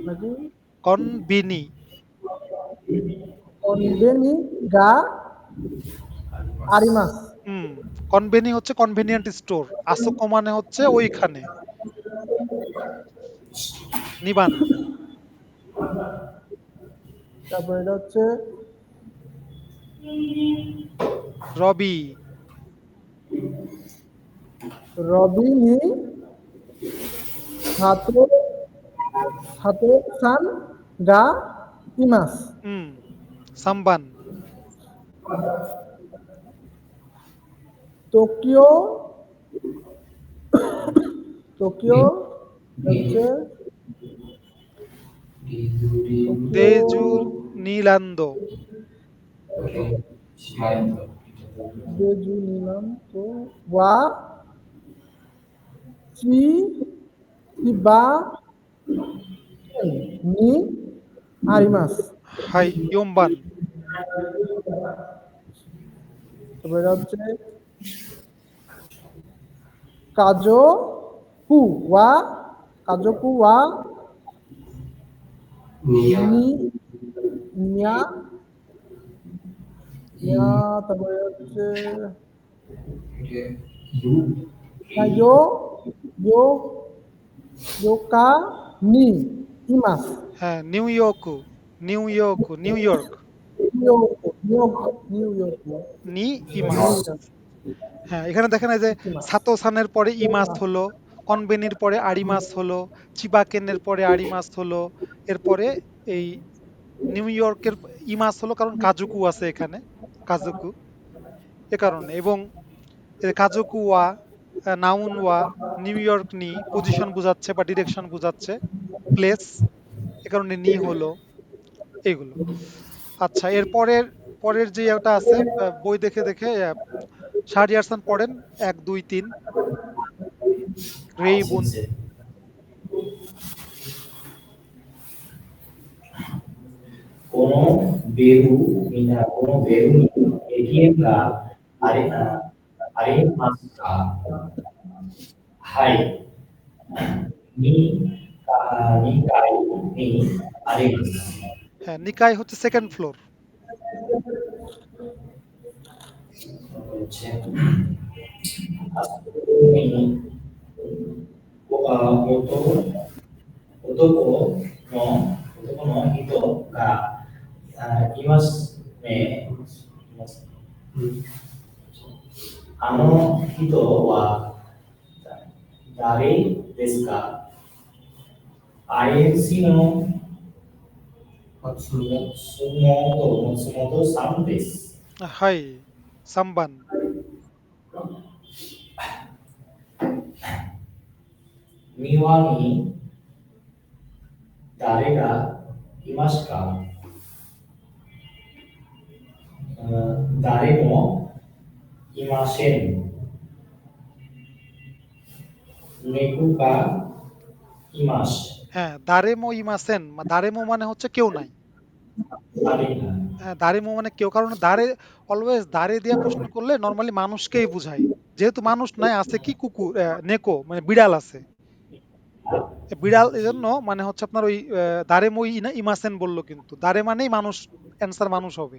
নাকি কনবিনি, কনবেনি গা আরিমাস। হুম, কনভেনি হচ্ছে কনভেনিয়েন্ট স্টোর, আসোকো মানে হচ্ছে ওইখানে, নিবান। তারপর এটা হচ্ছে রবি, রবি নি সাতো সাতো সান গা ইমাস। হুম, সাম্বান, টোকিও টোকিও হচ্ছে টোকিও তেজু নীলান্দ, দেজু নিলাম তো ওয়া চি চিবা নি আরিমাস। হাই ইয়ম্বান, তারপর এটা হচ্ছে কাজো কু ওয়া কাজোকু ওয়া নিয়া নি নিয়া নিয়া, তারপরে হচ্ছে ইউ ইয়ো ইয়ো ইয়োকা নি ইমাস। হ্যাঁ new York, new York, new York, new York নি ইমাস। হ্যাঁ এখানে দেখেন এই যে সাতো সানের পরে ইমাস হলো, কনবেনির পরে আরিমাস হলো, চিবাকেনের পরে আরিমাস হলো, এরপরে এই নিউ ইয়র্কের ইমাস হলো, কারণ কাজুকু আছে এখানে, কাজুকু, এ কারণে। এবং এই কাজুকু ওয়া, নাউন ওয়া, নিউ ইয়র্ক নি পজিশন বোঝাচ্ছে বা ডিরেকশন বোঝাচ্ছে, প্লেস, এ কারণে নি হলো, এইগুলো। আচ্ছা এর পরের পরের যে একটা আছে, বই দেখে দেখে শাহরিয়ারসান পড়েন 1 2 3 রেই বুন। কোনো কোনো বেরু এটিএম का अरे अरे मास का हाय নি নি কাই নি আরে হ্যাঁ নিকাই হচ্ছে সেকেন্ড ফ্লোর। হচ্ছে নি ওতো ওতোকো নো ওতোকো নো হিতো का ইমাস মে আনো হিতো ওয়া দারে দেশু का INCの 松本さんです。হাই সাম্বান,庭に誰がいますか？誰もいません。猫がいます。হ্যাঁ দারেমো ইমাসেন, দারেমো মানে হচ্ছে কেউ নাই।誰がহ্যাঁ দারেমো মানে কেউ, কারণ দারে অলওয়েজ দারে দিয়ে প্রশ্ন করলে নর্মালি মানুষকেই বোঝায়। যেহেতু মানুষ নাই, আছে কি কুকুর, নেকো মানে বিড়াল আছে, বিড়াল এই জন্য মানে হচ্ছে আপনার ওই দারেমো ইমাসেন বললো, কিন্তু দারে মানেই মানুষ, অ্যান্সার মানুষ হবে।